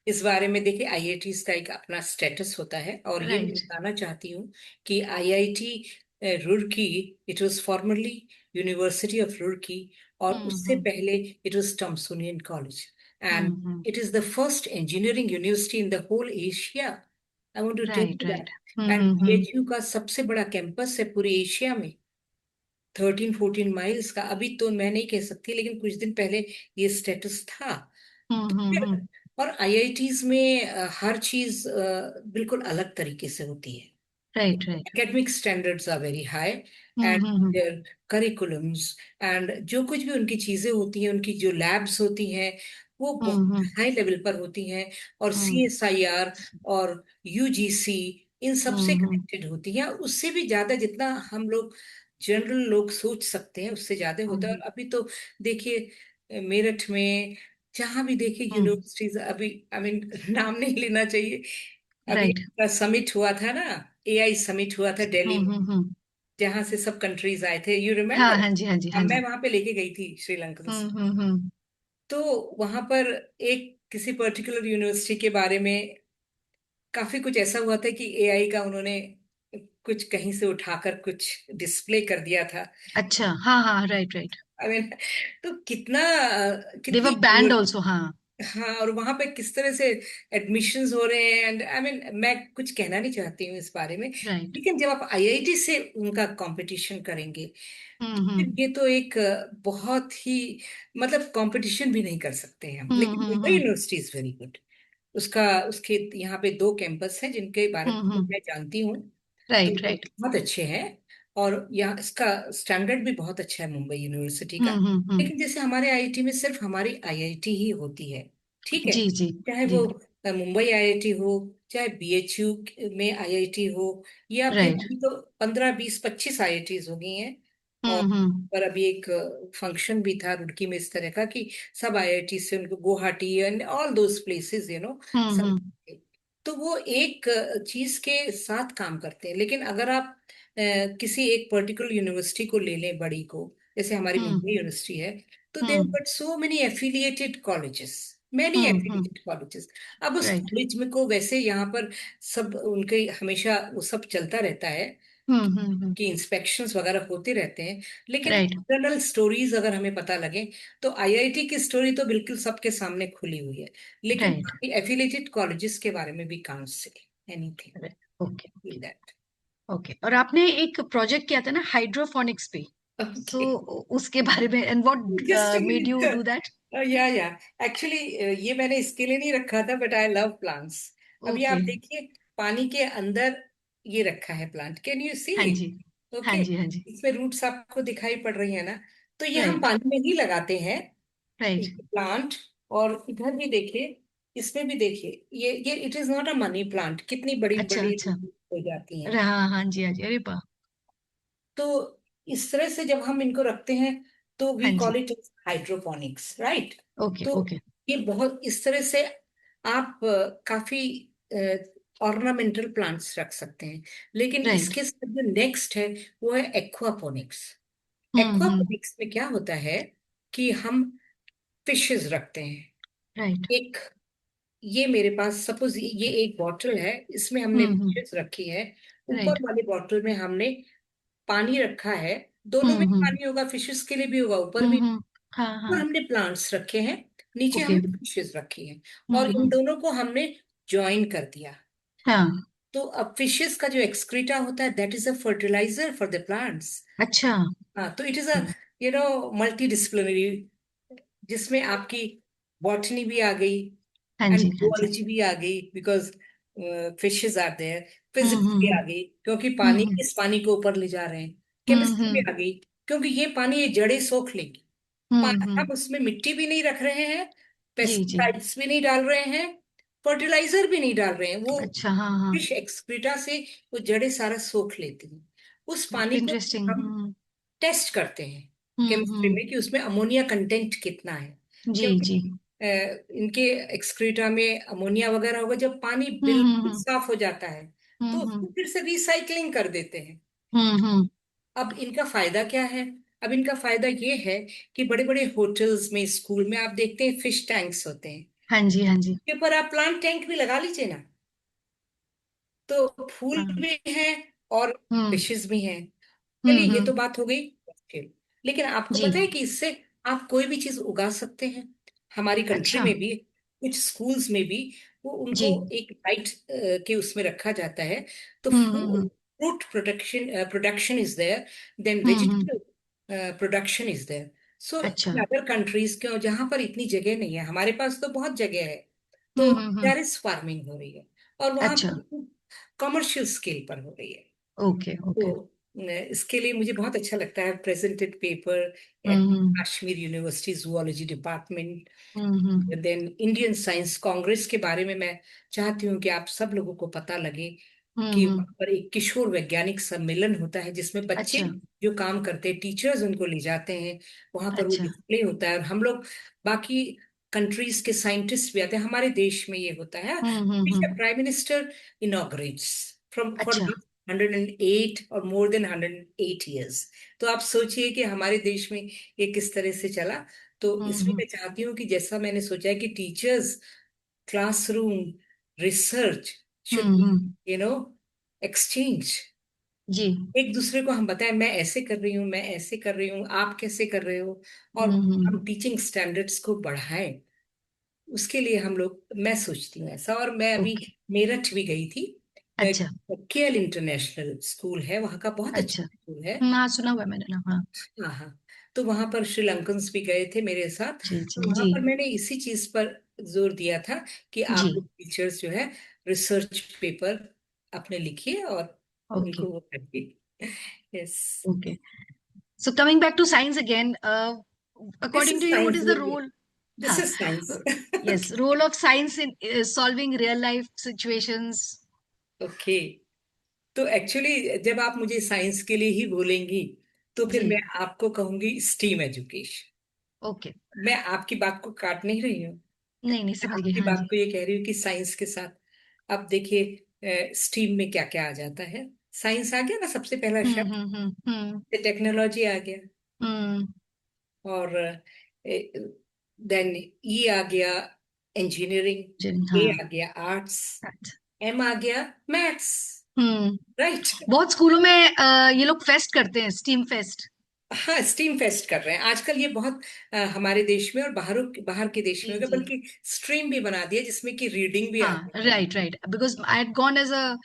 S2: इस बारे में, देखिए आईआईटीज का एक अपना स्टेटस होता है, और ये मैं
S1: राइट।
S2: बताना चाहती हूँ कि IIT Roorkee, it was formerly university of Roorkee, और उससे
S1: हम्म।
S2: पहले it was Thomsonian college, and
S1: hmm.
S2: It is the first engineering university in the whole Asia. I want to tell
S1: right
S2: you
S1: right.
S2: That. And
S1: hmm.
S2: BHU का सबसे बड़ा campus है पूरे Asia में, 13-14 माइल्स का। अभी तो मैं नहीं कह सकती, लेकिन कुछ दिन पहले ये स्टेटस था। तो फिर,
S1: हम्म।
S2: और आईआईटीज में हर चीज बिल्कुल अलग तरीके से होती है।
S1: Right right.
S2: academic standards are very high, and
S1: hmm.
S2: their curriculums and जो कुछ भी उनकी चीजें होती हैं, उनकी जो लैब्स होती हैं, वो बहुत
S1: हम्म।
S2: हाई लेवल पर होती हैं। और
S1: हम्म।
S2: सीएसआईआर और यूजीसी, इन सब से
S1: हम्म।
S2: कनेक्टेड होती हैं। उससे भी ज्यादा जितना हम लोग जनरल लोग सोच सकते हैं, उससे ज्यादा होता है। और
S1: हम्म।
S2: अभी तो देखिए, मेरठ में जहां भी देखिए
S1: हम्म।
S2: यूनिवर्सिटीज, अभी आई मीन नाम नहीं लेना चाहिए, अभी
S1: राइट।
S2: समिट हुआ था ना, एआई समिट हुआ था दिल्ली में,
S1: हम्म।
S2: जहां से सब कंट्रीज आए थे, यू
S1: हाँ
S2: रिमेम्बर।
S1: हाँ जी, हाँ जी, हाँ
S2: मैं
S1: जी।
S2: वहां पे लेके गई थी श्रीलंका से।
S1: हम्म।
S2: तो वहां पर एक किसी पर्टिकुलर यूनिवर्सिटी के बारे में काफी कुछ ऐसा हुआ था कि एआई का उन्होंने कुछ कहीं से उठाकर कुछ डिस्प्ले कर दिया था।
S1: अच्छा, हाँ हाँ, राइट राइट।
S2: आई मीन, तो कितना
S1: दे वर
S2: कितनी,
S1: बैंड ऑल्सो, हाँ।
S2: हाँ, और वहां पे किस तरह से एडमिशन्स हो रहे हैं, एंड आई मीन, मैं कुछ कहना नहीं चाहती हूँ इस बारे में।
S1: राइट।
S2: लेकिन जब आप आईआईटी से उनका कंपटीशन करेंगे, तो फिर
S1: हम्म।
S2: ये तो एक बहुत ही, मतलब कंपटीशन भी नहीं कर सकते हैं हम। लेकिन Mumbai
S1: hmm.
S2: University is very good. उसका, उसके यहाँ पे 2 कैंपस हैं जिनके बारे में
S1: हम्म।
S2: मैं जानती हूँ। तो
S1: राइट
S2: वो
S1: राइट।
S2: बहुत अच्छे हैं, और यहाँ इसका स्टैंडर्ड भी बहुत अच्छा है मुंबई यूनिवर्सिटी का।
S1: हम्म।
S2: लेकिन जैसे हमारे आईआईटी में सिर्फ हमारी आईआईटी ही होती है, ठीक है।
S1: जी जी।
S2: चाहे
S1: जी।
S2: वो मुंबई आईआईटी हो, चाहे बीएचयू में आईआईटी हो, या फिर
S1: राइट।
S2: अभी तो 15-20-25 आईआईटीज हो गई हैं। और
S1: हम्म।
S2: पर अभी एक फंक्शन भी था रुड़की में इस तरह का कि सब आईआईटी से उनको Guwahati and all those places, सब।
S1: हम्म।
S2: तो वो एक चीज के साथ काम करते हैं। लेकिन अगर आप किसी एक पर्टिकुलर यूनिवर्सिटी को ले लें, बड़ी को, जैसे हमारी मुंबई
S1: हम्म।
S2: यूनिवर्सिटी है, तो there
S1: hmm.
S2: But so many affiliated colleges, many
S1: hmm.
S2: Affiliated colleges. अब उस
S1: राइट।
S2: कॉलेज में को वैसे यहाँ पर सब उनके हमेशा वो सब चलता रहता है
S1: हम्म।
S2: कि इंस्पेक्शंस वगैरह होते रहते हैं। लेकिन
S1: राइट
S2: इंटरनल स्टोरीज अगर हमें पता लगे, तो आईआईटी की स्टोरी तो बिल्कुल सबके सामने खुली हुई है। लेकिन
S1: राइट।
S2: बाकी एफिलिएटेड कॉलेजेस के बारे में भी can't say anything
S1: right. Okay
S2: in
S1: okay.
S2: That.
S1: Okay, और आपने एक प्रोजेक्ट किया था ना हाइड्रोफोनिक्स पे? सो
S2: ओके,
S1: उसके बारे में and what
S2: just
S1: made you do that?
S2: या एक्चुअली ये मैंने इसके लिए नहीं रखा था, बट आई लव प्लांट्स। अभी आप
S1: ओके।
S2: देखिए, पानी के अंदर ये रखा है प्लांट, कैन यू सी?
S1: हाँ जी, हाँ
S2: ओके,
S1: जी, हाँ जी।
S2: इसमें रूट्स आपको दिखाई पड़ रही है ना? तो ये हम
S1: राइट
S2: पानी में ही लगाते हैं,
S1: राइट।
S2: प्लांट। और इधर भी देखिए, इसमें भी देखिए, ये it is not a money plant, कितनी बड़ी
S1: अच्छा
S2: बड़ी
S1: अच्छा।
S2: हो जाती हैं।
S1: अरे हाँ हाँ जी, हाँ जी, अरे वाह।
S2: तो इस तरह से जब हम इनको रखते हैं तो वी
S1: हाँ
S2: कॉल
S1: जी।
S2: It hydroponics, right.
S1: ओके
S2: तो
S1: ओके।
S2: ये बहुत इस तरह से आप काफी ऑर्नामेंटल प्लांट्स रख सकते हैं। लेकिन
S1: राइट।
S2: इसके साथ जो नेक्स्ट है वो है एक्वापोनिक्स।
S1: हम्म।
S2: एक्वापोनिक्स में क्या होता है कि हम फिशेस रखते हैं।
S1: राइट।
S2: एक, ये मेरे पास सपोज ये एक बॉटल है, इसमें हमने फिशेस रखी है। ऊपर
S1: राइट।
S2: वाली बॉटल में हमने पानी रखा है। दोनों में
S1: हम्म।
S2: पानी होगा, फिशेस के लिए भी होगा, ऊपर भी।
S1: हाँ
S2: ऊपर
S1: हाँ।
S2: हमने प्लांट्स रखे हैं, नीचे
S1: ओके।
S2: हमने फिशेस रखी हैं। और इन
S1: हम्म।
S2: दोनों को हमने ज्वाइन कर दिया।
S1: हाँ।
S2: तो अब फिशेस का जो एक्सक्रीटा होता है that is a fertiliser for the plants.
S1: अच्छा।
S2: हाँ, तो it is a multi disciplinary, जिसमें आपकी बॉटनी भी आ गई
S1: हाँ
S2: एंड
S1: जी हाँ जी।
S2: जूलॉजी भी आ गई, because fishes are there.
S1: Hmm
S2: physics भी आ
S1: हम्म
S2: गई, क्योंकि पानी
S1: हम्म
S2: इस पानी को ऊपर ले जा रहे हैं। केमिस्ट्री भी
S1: हम्म
S2: आ गई, क्योंकि ये पानी ये जड़ें सोख लेगी।
S1: हम्म।
S2: हम उसमें मिट्टी भी नहीं रख रहे हैं,
S1: जी जी।
S2: पेस्टिसाइड्स भी नहीं डाल रहे हैं, फर्टिलाइजर भी नहीं डाल रहे हैं। वो
S1: अच्छा हाँ हाँ।
S2: फिश एक्सक्रीटा से वो जड़ें सारा सोख लेती हैं। उस पानी को
S1: इंटरेस्टिंग।
S2: हम टेस्ट करते हैं केमिस्ट्री
S1: हम्म।
S2: में कि उसमें अमोनिया कंटेंट कितना है।
S1: जी
S2: क्योंकि
S1: जी।
S2: इनके एक्सक्रीटा में अमोनिया वगैरह होगा, जब पानी बिल्कुल
S1: हम्म।
S2: साफ हो जाता है तो
S1: हम्म
S2: उसको फिर से रिसाइकलिंग कर देते हैं।
S1: हम्म।
S2: अब इनका फायदा क्या है? अब इनका फायदा ये है कि बड़े बड़े होटल्स में, स्कूल में आप देखते हैं फिश टैंक्स होते हैं।
S1: हाँ जी हाँ जी।
S2: के ऊपर आप प्लांट टैंक भी लगा लीजिए ना, तो फूल
S1: हाँ।
S2: भी हैं और
S1: हम्म
S2: फिशेस भी हैं। चलिए, ये तो
S1: हम्म।
S2: बात हो गई मुश्किल। लेकिन आपको
S1: जी।
S2: पता है कि इससे आप कोई भी चीज उगा सकते हैं। हमारी कंट्री
S1: अच्छा।
S2: में भी कुछ स्कूल्स में भी वो
S1: जी।
S2: उनको एक लाइट के उसमें रखा जाता है। तो
S1: hmm.
S2: Fruit production is there, then
S1: hmm.
S2: Vegetable production is there. So
S1: अच्छा।
S2: इन अदर कंट्रीज, क्यों जहां पर इतनी जगह नहीं है, हमारे पास तो बहुत जगह है, तो
S1: हम्म।
S2: टेरेस फार्मिंग हो रही है। और वहां
S1: अच्छा।
S2: पर कमर्शियल स्केल पर हो रही है।
S1: Okay okay.
S2: तो इसके लिए मुझे बहुत अच्छा लगता है प्रेजेंटेड पेपर एट
S1: हम्म
S2: कश्मीर यूनिवर्सिटी जूलॉजी डिपार्टमेंट।
S1: हम्म।
S2: देन इंडियन साइंस कांग्रेस के बारे में मैं चाहती हूँ कि आप सब लोगों को पता लगे कि
S1: हम्म।
S2: वहाँ पर एक किशोर वैज्ञानिक सम्मेलन होता है, जिसमें बच्चे
S1: अच्छा
S2: जो काम करते हैं, टीचर्स उनको ले जाते हैं। वहां पर वो
S1: अच्छा।
S2: डिस्प्ले होता है, और हम लोग बाकी कंट्रीज के साइंटिस्ट भी आते हैं। हमारे देश में ये होता है, prime minister inaugurates from for
S1: अच्छा।
S2: 108 और मोर देन 108 ईयर्स। तो आप सोचिए कि हमारे देश में ये किस तरह से चला। तो इसमें
S1: हम्म।
S2: मैं चाहती हूँ कि जैसा मैंने सोचा है कि teachers, classroom, research should be,
S1: hmm.
S2: You know exchange.
S1: जी।
S2: एक दूसरे को हम बताएं, मैं ऐसे कर रही हूँ, मैं ऐसे कर रही हूँ, आप कैसे कर रहे हो। और
S1: हम्म।
S2: हम टीचिंग स्टैंडर्ड्स को बढ़ाएं, उसके लिए हम लोग, मैं सोचती हूँ ऐसा। और मैं अभी
S1: ओके।
S2: मेरठ भी गई थी।
S1: अच्छा
S2: केएल इंटरनेशनल स्कूल है वहाँ का, बहुत अच्छा
S1: अच्छा।
S2: स्कूल है।
S1: हाँ सुना हुआ है मैंने नाम, हाँ।
S2: हाँ हाँ। तो वहां पर श्रीलंकन्स भी गए थे मेरे साथ।
S1: जी
S2: तो
S1: जी
S2: वहां
S1: जी।
S2: पर मैंने इसी चीज पर जोर दिया था कि
S1: जी।
S2: आप लोग टीचर्स जो है रिसर्च पेपर अपने लिखिए और
S1: ओके
S2: उनको वो करिए। Yes,
S1: okay. So coming back to science again,
S2: this
S1: according
S2: is
S1: to you, what
S2: science
S1: is the
S2: baby,
S1: role?
S2: This
S1: हाँ.
S2: Is science.
S1: Yes, role of science in solving real life situations.
S2: Okay, तो actually जब आप मुझे science के लिए ही बोलेंगी तो फिर मैं
S1: जी.
S2: आपको कहूंगी स्टीम एजुकेशन।
S1: Okay.
S2: मैं आपकी बात को काट नहीं रही हूँ,
S1: नहीं नहीं,
S2: मैं
S1: समझ गई,
S2: आपकी
S1: हाँ
S2: बात
S1: जी.
S2: को ये कह रही हूँ कि साइंस के साथ अब देखिए स्ट्रीम में क्या क्या आ जाता है। साइंस आ गया ना सबसे पहला शब्द,
S1: हम्म।
S2: टेक्नोलॉजी आ गया,
S1: हम्म।
S2: और देन ई आ गया इंजीनियरिंग, ए
S1: हाँ.
S2: आ गया आर्ट्स,
S1: अच्छा.
S2: एम आ गया मैथ्स,
S1: हम्म.
S2: राइट।
S1: बहुत स्कूलों में ये लोग फेस्ट करते हैं, स्टीम फेस्ट.
S2: हाँ, स्ट्रीम फेस्ट कर रहे हैं आजकल, ये बहुत हमारे देश में और बाहर के देश में
S1: जी
S2: होगा,
S1: जी.
S2: बल्कि स्ट्रीम भी बना दिया जिसमें कि रीडिंग भी
S1: हाँ,
S2: आती है।
S1: Right right, because I had gone as a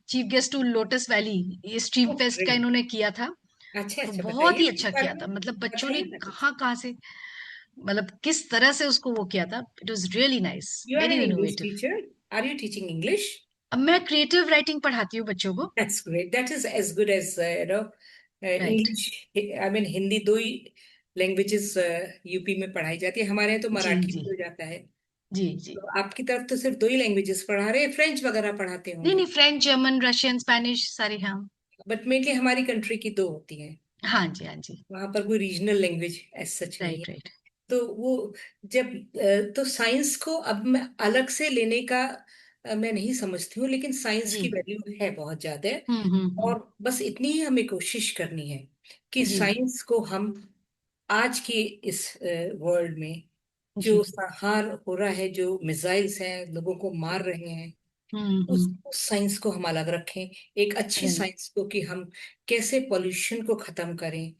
S1: chief guest to Lotus Valley. ये स्ट्रीम
S2: ओह
S1: फेस्ट का
S2: ग्रेट,
S1: इन्होंने किया था.
S2: अच्छा
S1: तो
S2: अच्छा,
S1: बहुत
S2: बताइए
S1: ही
S2: ना इस
S1: अच्छा
S2: बारे
S1: किया
S2: में,
S1: था, मतलब बच्चों ने
S2: बताइए ना कुछ।
S1: कहाँ कहाँ से, मतलब किस तरह से उसको वो किया था. It was really nice,
S2: You are
S1: very
S2: an English
S1: innovative.
S2: teacher. Are you teaching English?
S1: अब मैं क्रिएटिव राइटिंग पढ़ाती हूँ बच्चों को.
S2: That's great. That is as good as
S1: right.
S2: English. I mean Hindi, दो ही लैंग्वेजेस यूपी में पढ़ाई जाती है। हमारे यहाँ तो
S1: जी
S2: मराठी
S1: जी
S2: भी हो जाता है।
S1: जी जी.
S2: तो आपकी तरफ तो सिर्फ दो ही लैंग्वेजेस पढ़ा रहे हैं, फ्रेंच वगैरह पढ़ाते
S1: नहीं
S2: होंगे।
S1: नहीं, फ्रेंच, जर्मन, रशियन, स्पेनिश सारी, हाँ.
S2: बट मेनली हमारी कंट्री की दो होती हैं।
S1: हाँ जी, हाँ जी।
S2: वहां पर कोई रीजनल लैंग्वेज एज सच नहीं है।
S1: Right, right.
S2: तो वो जब तो साइंस को अब मैं अलग से लेने का मैं नहीं समझती हूँ, लेकिन साइंस
S1: जी।
S2: की वैल्यू है बहुत ज्यादा।
S1: हम्म।
S2: और बस इतनी ही हमें कोशिश करनी है कि
S1: जी,
S2: साइंस को हम आज के इस वर्ल्ड में
S1: जी।
S2: जो संहार हो रहा है, जो मिसाइल्स हैं लोगों को मार रहे हैं,
S1: हम्म।
S2: उस साइंस को हम अलग रखें। एक अच्छी
S1: राइट।
S2: साइंस को कि हम कैसे पोल्यूशन को खत्म करें,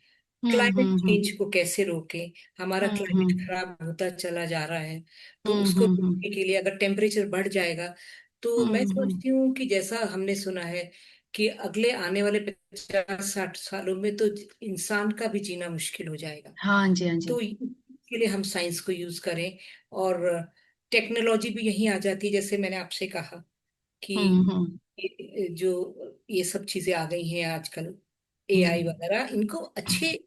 S2: क्लाइमेट
S1: हम्म।
S2: चेंज को कैसे रोकें। हमारा क्लाइमेट
S1: हम्म।
S2: खराब होता चला जा रहा है, तो उसको
S1: हम्म।
S2: रोकने के लिए अगर टेम्परेचर बढ़ जाएगा, तो मैं
S1: हम्म।
S2: सोचती हूँ कि जैसा हमने सुना है कि अगले आने वाले 50-60 सालों में तो इंसान का भी जीना मुश्किल हो जाएगा।
S1: हाँ जी, हाँ जी।
S2: तो इसके लिए हम साइंस को यूज करें। और टेक्नोलॉजी भी यहीं आ जाती है, जैसे मैंने आपसे कहा कि
S1: हम्म।
S2: जो ये सब चीजें आ गई हैं आजकल, एआई
S1: हम्म।
S2: वगैरह, इनको अच्छे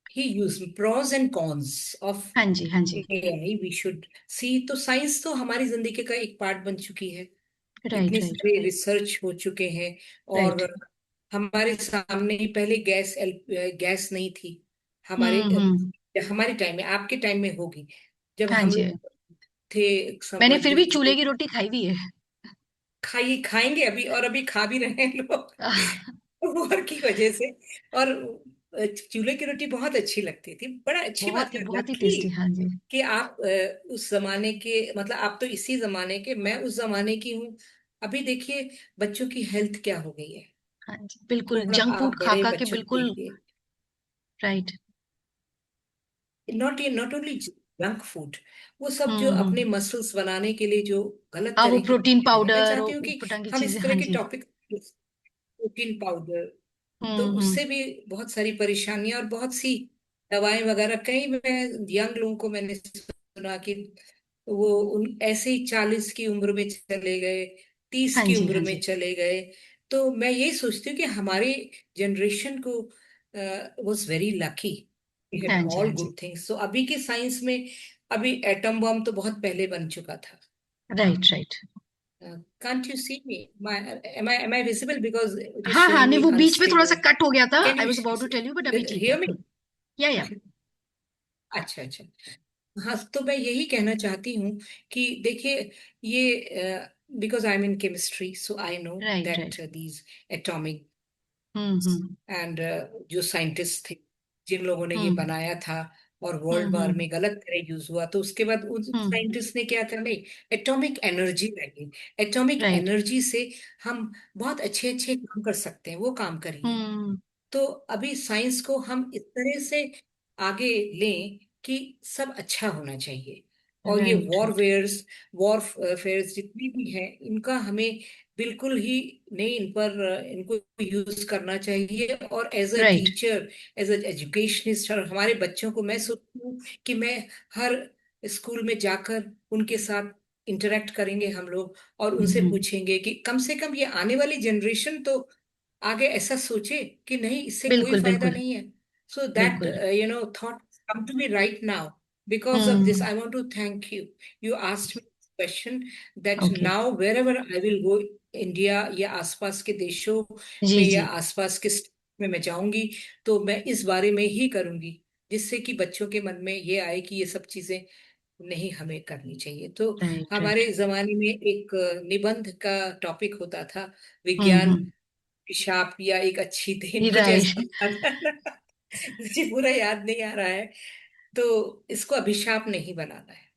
S2: ही use, pros and cons of
S1: हाँ जी, हाँ जी।
S2: AI we should see. तो साइंस तो हमारी जिंदगी का एक पार्ट बन चुकी है।
S1: राइट,
S2: इतने
S1: राइट।
S2: सारे रिसर्च हो चुके हैं। और
S1: राइट।
S2: हमारे सामने ही पहले गैस नहीं थी। हमारे
S1: हम्म।
S2: हमारे टाइम में, आपके टाइम में होगी, जब
S1: हाँ
S2: हम
S1: जी।
S2: लोग थे
S1: मैंने फिर भी चूल्हे
S2: बच्चे।
S1: की रोटी खाई भी है।
S2: खाएंगे अभी, और अभी खा भी रहे हैं लोग वॉर की वजह से। और चूल्हे की रोटी बहुत अच्छी लगती थी, बड़ा अच्छी बात है,
S1: बहुत ही
S2: लकी
S1: टेस्टी। हाँ जी।
S2: कि आप उस जमाने के, मतलब आप तो इसी जमाने के, मैं उस जमाने की हूँ। अभी देखिए बच्चों की हेल्थ क्या हो गई है।
S1: हाँ जी, बिल्कुल
S2: थोड़ा
S1: जंक फूड
S2: आप
S1: खा
S2: बड़े
S1: खा के
S2: बच्चों को
S1: बिल्कुल।
S2: देखिए,
S1: right.
S2: Not only junk food, वो सब जो अपने
S1: हम्म।
S2: मसल्स बनाने के लिए जो गलत
S1: हाँ, वो
S2: तरह की
S1: प्रोटीन
S2: चीजें हैं, मैं
S1: पाउडर
S2: चाहती
S1: और
S2: हूँ कि
S1: ऊटपटांग की
S2: हम
S1: चीजें।
S2: इस तरह
S1: हाँ
S2: के
S1: जी।
S2: टॉपिक, प्रोटीन पाउडर, तो
S1: हम्म।
S2: उससे भी बहुत सारी परेशानियां और बहुत सी दवाएं वगैरह, कई मैं यंग लोगों को मैंने सुना कि वो उन ऐसे ही 40 की उम्र में चले गए, 30
S1: हाँ
S2: की
S1: जी,
S2: उम्र
S1: हाँ
S2: में
S1: जी।
S2: चले गए। तो मैं यही सोचती हूँ कि हमारी जनरेशन को was very lucky, we had
S1: हाँ जी,
S2: ऑल
S1: हाँ जी।
S2: Good things. तो अभी के साइंस में, अभी एटम बम तो बहुत पहले बन चुका था।
S1: Right, right.
S2: Can't you see me? Am I visible? Because it is
S1: हाँ हाँ,
S2: showing
S1: नहीं,
S2: me
S1: वो बीच में थोड़ा सा
S2: unstable.
S1: कट हो गया था।
S2: Can
S1: I
S2: you
S1: was about to tell you, but अभी ठीक है।
S2: hear me?
S1: या।
S2: अच्छा अच्छा। हाँ, तो मैं यही कहना चाहती हूँ कि देखिए, ये because I am in chemistry, so I know
S1: right, right.
S2: That these atomic
S1: hmm.
S2: And जो साइंटिस्ट थे, जिन लोगों ने ये
S1: हम्म।
S2: बनाया था, और वर्ल्ड वार
S1: हम्म।
S2: में गलत तरह यूज हुआ, तो उसके बाद उन
S1: हम्म।
S2: साइंटिस्ट ने क्या था, नहीं, एटॉमिक एनर्जी लगी, एटॉमिक
S1: राइट।
S2: एनर्जी से हम बहुत अच्छे अच्छे काम कर सकते हैं, वो काम करिए।
S1: हम्म।
S2: तो अभी साइंस को हम इस तरह से आगे लें कि सब अच्छा होना चाहिए। और ये
S1: राइट, राइट।
S2: वॉर फेयर्स जितनी भी हैं, इनका हमें बिल्कुल ही नहीं, इन पर इनको यूज करना चाहिए। और as a
S1: right.
S2: Teacher, as a educationist, और हमारे बच्चों को मैं सोचती हूँ कि मैं हर स्कूल में जाकर उनके साथ इंटरेक्ट करेंगे हम लोग, और उनसे
S1: हम्म।
S2: पूछेंगे कि कम से कम ये आने वाली जनरेशन तो आगे ऐसा सोचे कि नहीं, इससे कोई
S1: बिल्कुल,
S2: फायदा
S1: बिल्कुल।
S2: नहीं है। सो दैट
S1: बिल्कुल।
S2: Thought come to me right now. Because of this,
S1: hmm.
S2: I want to thank you. You asked me this question, that
S1: okay.
S2: now wherever I will go, India या आसपास के देशों
S1: जी,
S2: में या
S1: जी।
S2: आसपास के state में मैं जाऊंगी, तो मैं इस बारे में ही करूंगी, जिससे कि बच्चों के मन में ये आए कि ये सब चीजें नहीं हमें करनी चाहिए। तो
S1: राइट, राइट।
S2: हमारे जमाने में एक निबंध का टॉपिक होता था, विज्ञान
S1: हम्म।
S2: अभिशाप या एक अच्छी देन, कुछ ऐसा
S1: राइट।
S2: था ना। मुझे पूरा याद नहीं आ रहा है। तो इसको अभिशाप नहीं बनाना है।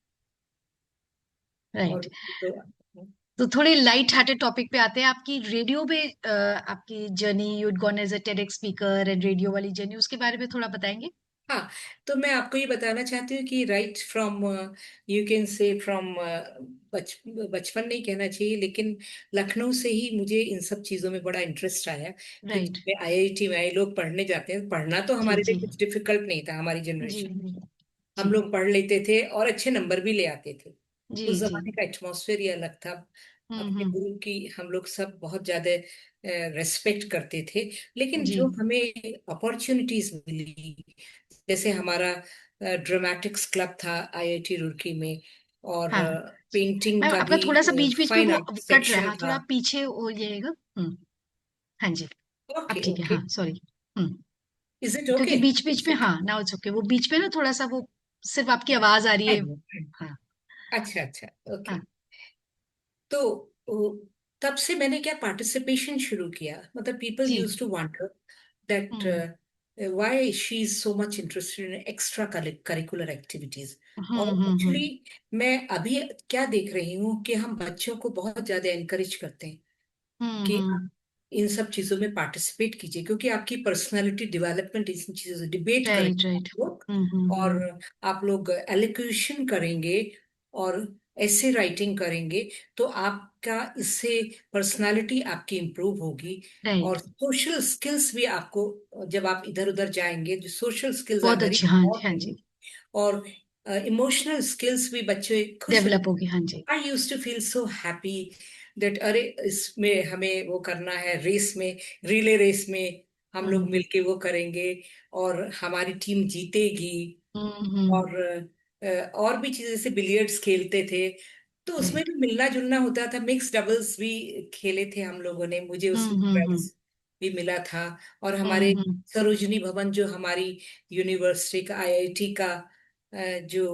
S2: और
S1: राइट।
S2: तो
S1: तो थोड़े लाइट हार्टेड टॉपिक पे आते हैं। आपकी रेडियो पे आपकी journey, you'd gone as a TEDx speaker and radio वाली जर्नी, उसके बारे में थोड़ा बताएंगे?
S2: हाँ, तो मैं आपको ये बताना चाहती हूँ कि राइट फ्रॉम, यू कैन से फ्रॉम, बचपन नहीं कहना चाहिए, लेकिन लखनऊ से ही मुझे इन सब चीज़ों में बड़ा इंटरेस्ट आया।
S1: राइट।
S2: क्योंकि आईआईटी में आए लोग पढ़ने जाते हैं, पढ़ना तो
S1: जी,
S2: हमारे लिए
S1: जी।
S2: कुछ डिफिकल्ट नहीं था, हमारी
S1: जी,
S2: जनरेशन,
S1: जी।
S2: हम लोग पढ़ लेते थे और अच्छे नंबर भी ले आते थे।
S1: जी,
S2: उस
S1: जी।
S2: जमाने का एटमॉस्फेयर ही अलग था। अपने
S1: हम्म।
S2: गुरु की हम लोग सब बहुत ज्यादा रेस्पेक्ट करते थे। लेकिन
S1: जी।
S2: जो हमें अपॉर्चुनिटीज मिली, जैसे हमारा ड्रामेटिक्स क्लब था आईआईटी रुड़की में, और
S1: हाँ।
S2: पेंटिंग
S1: मैम,
S2: का
S1: आपका
S2: भी
S1: थोड़ा सा बीच बीच में
S2: फाइन
S1: वो
S2: आर्ट
S1: कट रहा है।
S2: सेक्शन
S1: हाँ, थोड़ा
S2: था।
S1: आप पीछे हो जाइएगा। हाँ जी। अब
S2: ओके
S1: ठीक है,
S2: ओके,
S1: हाँ, सॉरी। हम्म।
S2: इज इट
S1: क्योंकि
S2: ओके?
S1: बीच बीच में, हाँ, नाउ इट्स ओके, वो बीच में ना थोड़ा सा वो सिर्फ आपकी आवाज आ रही है। हाँ।
S2: अच्छा अच्छा, ओके।
S1: हाँ।
S2: तो तब से मैंने क्या पार्टिसिपेशन शुरू किया, मतलब पीपल
S1: जी।
S2: Used to wonder that
S1: hmm
S2: why she is so much interested in extra curricular activities. और
S1: हम्म।
S2: एक्चुअली मैं अभी क्या देख रही हूँ कि हम बच्चों को बहुत ज्यादा एनकरेज करते हैं कि आप
S1: हम्म।
S2: इन सब चीजों में पार्टिसिपेट कीजिए, क्योंकि आपकी पर्सनालिटी डेवलपमेंट इन चीजों से डिबेट
S1: राइट
S2: करेंगे
S1: राइट।
S2: आप लोग, और आप लोग एलोक्यूशन करेंगे और ऐसे राइटिंग करेंगे, तो आपका इससे पर्सनालिटी आपकी इम्प्रूव होगी।
S1: राइट।
S2: और सोशल स्किल्स भी आपको, जब आप इधर उधर जाएंगे, जो सोशल स्किल्स आर
S1: बहुत
S2: वेरी
S1: अच्छी, हाँ जी, हाँ
S2: इंपॉर्टेंट।
S1: जी।
S2: और इमोशनल स्किल्स भी बच्चे खुश हो।
S1: डेवलप होगी, हाँ जी।
S2: I use to feel so happy that अरे इसमें हमें वो करना है, रेस में, रिले रेस में हम लोग
S1: हम्म
S2: मिलके वो करेंगे और हमारी टीम जीतेगी।
S1: हम्म।
S2: और और भी चीजें, जैसे बिलियर्ड्स खेलते थे, तो उसमें
S1: राइट।
S2: भी मिलना जुलना होता था। मिक्स डबल्स भी खेले थे हम लोगों ने, मुझे उसमें
S1: हम्म।
S2: प्राइज भी मिला था। और हमारे
S1: हम्म।
S2: सरोजनी भवन, जो हमारी यूनिवर्सिटी का, आईआईटी का जो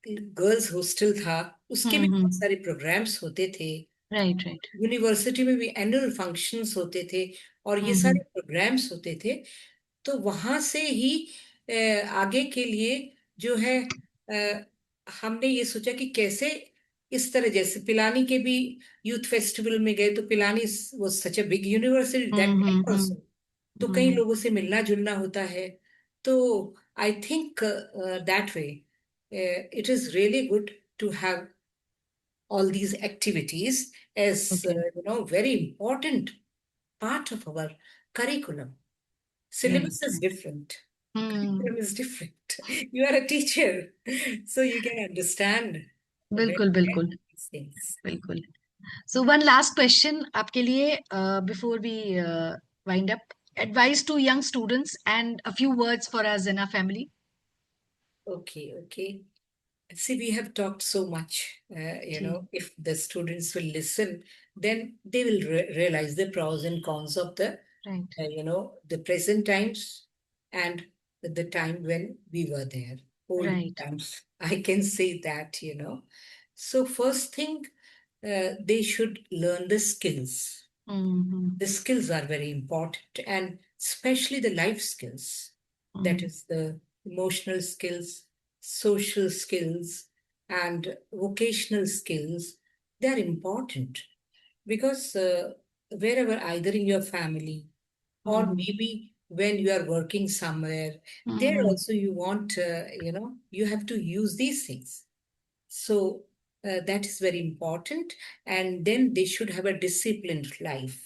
S2: गर्ल्स हॉस्टल था, उसके भी बहुत
S1: हम्म।
S2: सारे प्रोग्राम्स होते थे।
S1: Right right.
S2: यूनिवर्सिटी में भी एनुअल फंक्शंस होते थे, और ये सारे
S1: हम्म
S2: प्रोग्राम्स होते थे। तो वहां से ही आगे के लिए जो है, हमने ये सोचा कि कैसे इस तरह, जैसे पिलानी के भी यूथ फेस्टिवल में गए, तो पिलानी वो such a big university that time
S1: hmm.
S2: Also, तो कई लोगों से मिलना जुलना होता है। तो I think that way it is really good to have all these activities as
S1: okay.
S2: very important part of our curriculum. Syllabus
S1: right
S2: is
S1: right.
S2: different,
S1: hmm.
S2: curriculum is different. You are a teacher, so you can understand very
S1: बिल्कुल
S2: well
S1: बिल्कुल।
S2: these things.
S1: बिल्कुल। So one last question आपके लिए, before we wind up, advice to young students and a few words for us in our family.
S2: Okay, okay. See, we have talked so much.
S1: जी।
S2: If the students will listen, then they will realize the pros and cons of
S1: right
S2: the present times and the time when we were there, old
S1: right.
S2: times. I can say that. So, first thing, they should learn the skills.
S1: Hmm
S2: The skills are very important, and especially the life skills. That is the emotional skills, social skills, and vocational skills. They are important because wherever, either in your family or maybe when you are working somewhere, there also you want, you have to use these things. So that is very important. And then they should have a disciplined life.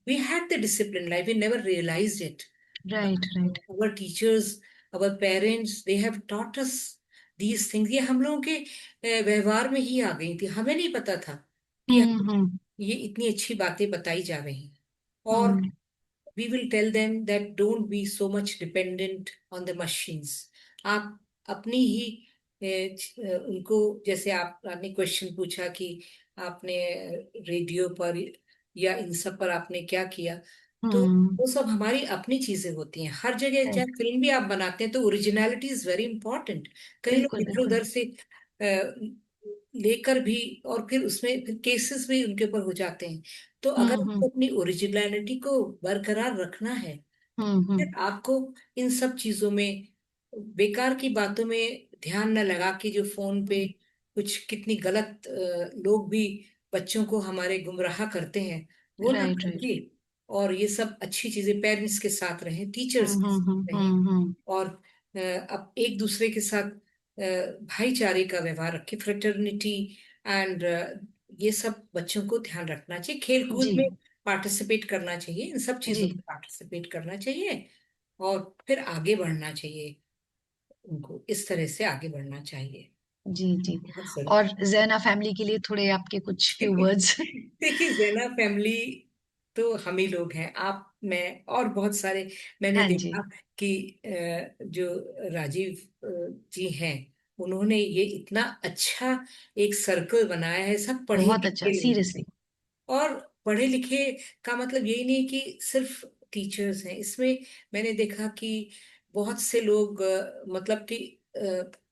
S2: We had the disciplined life, we never realized it. But
S1: right right.
S2: our teachers, our parents, they have taught us these things. ये हम लोगों के व्यवहार में ही आ गई थी, हमें नहीं पता था कि
S1: हम्म
S2: ये इतनी अच्छी बातें बताई जा रही हैं। और
S1: हम्म।
S2: we will tell them that don't be so much dependent on the machines. आप अपनी ही उनको, जैसे आपने क्वेश्चन पूछा कि आपने रेडियो पर या इन सब पर आपने क्या किया, तो वो सब हमारी अपनी चीजें होती हैं। हर जगह चाहे
S1: राइट।
S2: फिल्म भी आप बनाते हैं, तो ओरिजिनलिटी इज वेरी इंपॉर्टेंट। कई लोग
S1: बिल्कुल
S2: इधर
S1: बिल्कुल।
S2: उधर से लेकर भी, और फिर उसमें फिर केसेस भी उनके ऊपर हो जाते हैं। तो अगर
S1: हम्म
S2: आपको अपनी ओरिजिनलिटी को बरकरार रखना है,
S1: हम्म।
S2: फिर आपको इन सब चीजों में, बेकार की बातों में ध्यान न लगा के, जो फोन पे कुछ कितनी गलत लोग भी बच्चों को हमारे गुमराह करते हैं, वो ना
S1: राइट राइट।
S2: करके, और ये सब अच्छी चीजें, पेरेंट्स के साथ रहें, टीचर्स के साथ रहें, और अब एक दूसरे के साथ भाईचारे का व्यवहार रखें, फ्रेटर्निटी एंड, ये सब बच्चों को ध्यान रखना चाहिए। खेल कूद
S1: जी
S2: में पार्टिसिपेट करना चाहिए, इन सब चीजों
S1: जी
S2: में पार्टिसिपेट करना चाहिए, और फिर आगे बढ़ना चाहिए। उनको इस तरह से आगे बढ़ना चाहिए।
S1: जी जी।
S2: बहुत
S1: और
S2: जरूरी।
S1: जैना फैमिली के लिए थोड़े आपके कुछ फ्यू वर्ड्स।
S2: देखिए, जेना फैमिली तो हम ही लोग हैं, आप, मैं और बहुत सारे। मैंने
S1: हाँ जी।
S2: देखा कि जो राजीव जी हैं, उन्होंने ये इतना अच्छा एक सर्कल बनाया है, सब पढ़े
S1: बहुत अच्छा,
S2: लिखे लोग।
S1: सीरियसली।
S2: और पढ़े लिखे का मतलब यही नहीं कि सिर्फ टीचर्स हैं इसमें, मैंने देखा कि बहुत से लोग मतलब कि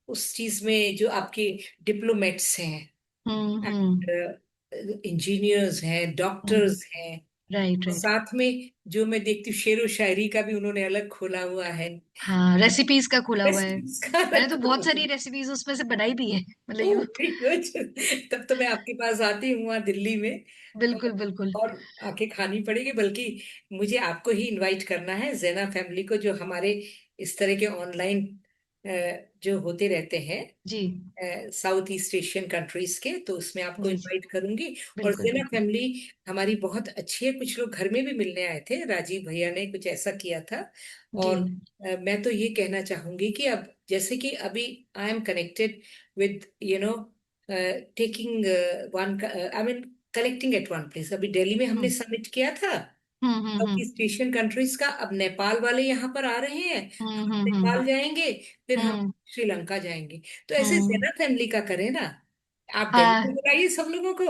S2: उस चीज में जो आपके डिप्लोमेट्स हैं,
S1: हम्म।
S2: इंजीनियर्स हैं, डॉक्टर्स हैं,
S1: राइट
S2: और
S1: राइट।
S2: साथ में जो मैं देखती हूँ शेरो शायरी का भी उन्होंने अलग खोला हुआ है।
S1: हाँ, रेसिपीज का खुला हुआ है।
S2: रेसिपीज का
S1: मैंने
S2: अलग
S1: तो
S2: खोला
S1: बहुत
S2: हुआ
S1: सारी रेसिपीज उसमें से बनाई भी है, मतलब
S2: है।
S1: यू।
S2: Very good. तब तो मैं आपके पास आती हूँ वहाँ दिल्ली में,
S1: बिल्कुल
S2: और
S1: बिल्कुल।
S2: और आके खानी पड़ेगी, बल्कि मुझे आपको ही इनवाइट करना है, जेना फैमिली को, जो हमारे इस तरह के ऑनलाइन जो होते रहते हैं
S1: जी
S2: साउथ ईस्ट एशियन कंट्रीज के, तो उसमें आपको
S1: जी जी।
S2: इनवाइट करूंगी। और
S1: बिल्कुल
S2: जेना
S1: बिल्कुल।
S2: फैमिली हमारी बहुत अच्छी है, कुछ लोग घर में भी मिलने आए थे, राजीव भैया ने कुछ ऐसा किया था।
S1: जी
S2: और मैं तो ये कहना चाहूंगी कि अब जैसे कि अभी I am connected with taking one, I mean collecting at one place. अभी दिल्ली में हमने
S1: हम्म
S2: सबमिट किया था south east
S1: hmm.
S2: Asian countries का, अब नेपाल वाले यहाँ पर आ रहे हैं, हम नेपाल
S1: हम्म।
S2: जाएंगे, फिर हम
S1: हम्म
S2: श्रीलंका जाएंगे। तो ऐसे
S1: हम्म।
S2: सेना फैमिली का करें ना, आप दिल्ली
S1: हाँ,
S2: में बुलाइए सब लोगों को,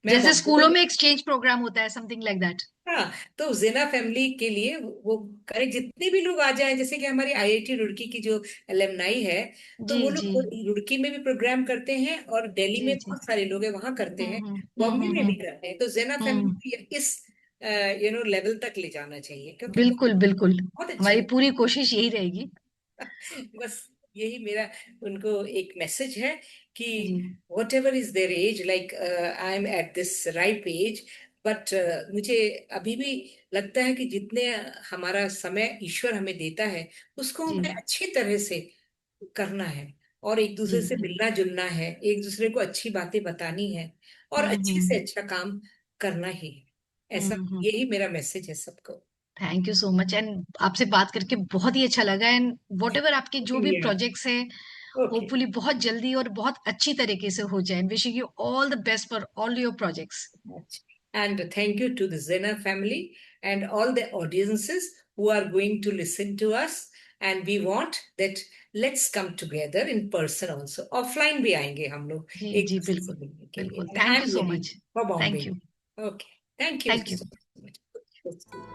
S2: मैं
S1: जैसे
S2: बॉम्बे
S1: स्कूलों
S2: में।
S1: में एक्सचेंज प्रोग्राम होता है, समथिंग लाइक दैट।
S2: हाँ, तो जेना फैमिली के लिए वो करें, जितने भी लोग आ जाएं, जैसे कि हमारी आईआईटी रुड़की की जो एलुमनाई है, तो
S1: जी
S2: वो
S1: जी
S2: लोग रुड़की में भी प्रोग्राम करते हैं, और दिल्ली
S1: जी
S2: में
S1: जी।
S2: बहुत सारे लोग हैं वहां करते हैं, बॉम्बे में भी
S1: हम्म।
S2: करते हैं। तो जेना फैमिली
S1: हम्म।
S2: को इस लेवल तक ले जाना चाहिए, क्योंकि
S1: बिल्कुल बिल्कुल।
S2: बहुत अच्छी
S1: हमारी
S2: है।
S1: पूरी कोशिश यही रहेगी।
S2: बस यही मेरा उनको एक मैसेज है कि
S1: जी
S2: whatever is there age, like I am at this ripe age, but मुझे अभी भी लगता है कि जितने हमारा समय ईश्वर हमें देता है, उसको
S1: जी
S2: हमें अच्छी तरह से करना है, और एक
S1: जी
S2: दूसरे से
S1: जी।
S2: मिलना जुलना है, एक दूसरे को अच्छी बातें बतानी है, और अच्छे से
S1: हम्म।
S2: अच्छा काम करना ही है। ऐसा, यही मेरा मैसेज है सबको।
S1: Thank you so much, and आपसे बात करके बहुत ही अच्छा लगा। एंड वॉट एवर आपके जो भी
S2: शुक्रिया।
S1: प्रोजेक्ट्स हैं,
S2: ओके।
S1: होपफुली बहुत जल्दी और बहुत अच्छी तरीके से हो जाए। Wishing you all the best for all your projects.
S2: Much. And thank you to the Zena family and all the audiences who are going to listen to us. And we want that let's come together in person also. Offline भी आएंगे हम लोग
S1: जी
S2: एक
S1: जी
S2: दूसरे से
S1: बिल्कुल
S2: मिलने के लिए।
S1: बिल्कुल।
S2: And
S1: thank you
S2: I'm
S1: so
S2: ready
S1: much.
S2: for Bombay.
S1: Thank you.
S2: Okay. Thank you
S1: thank you.
S2: so much.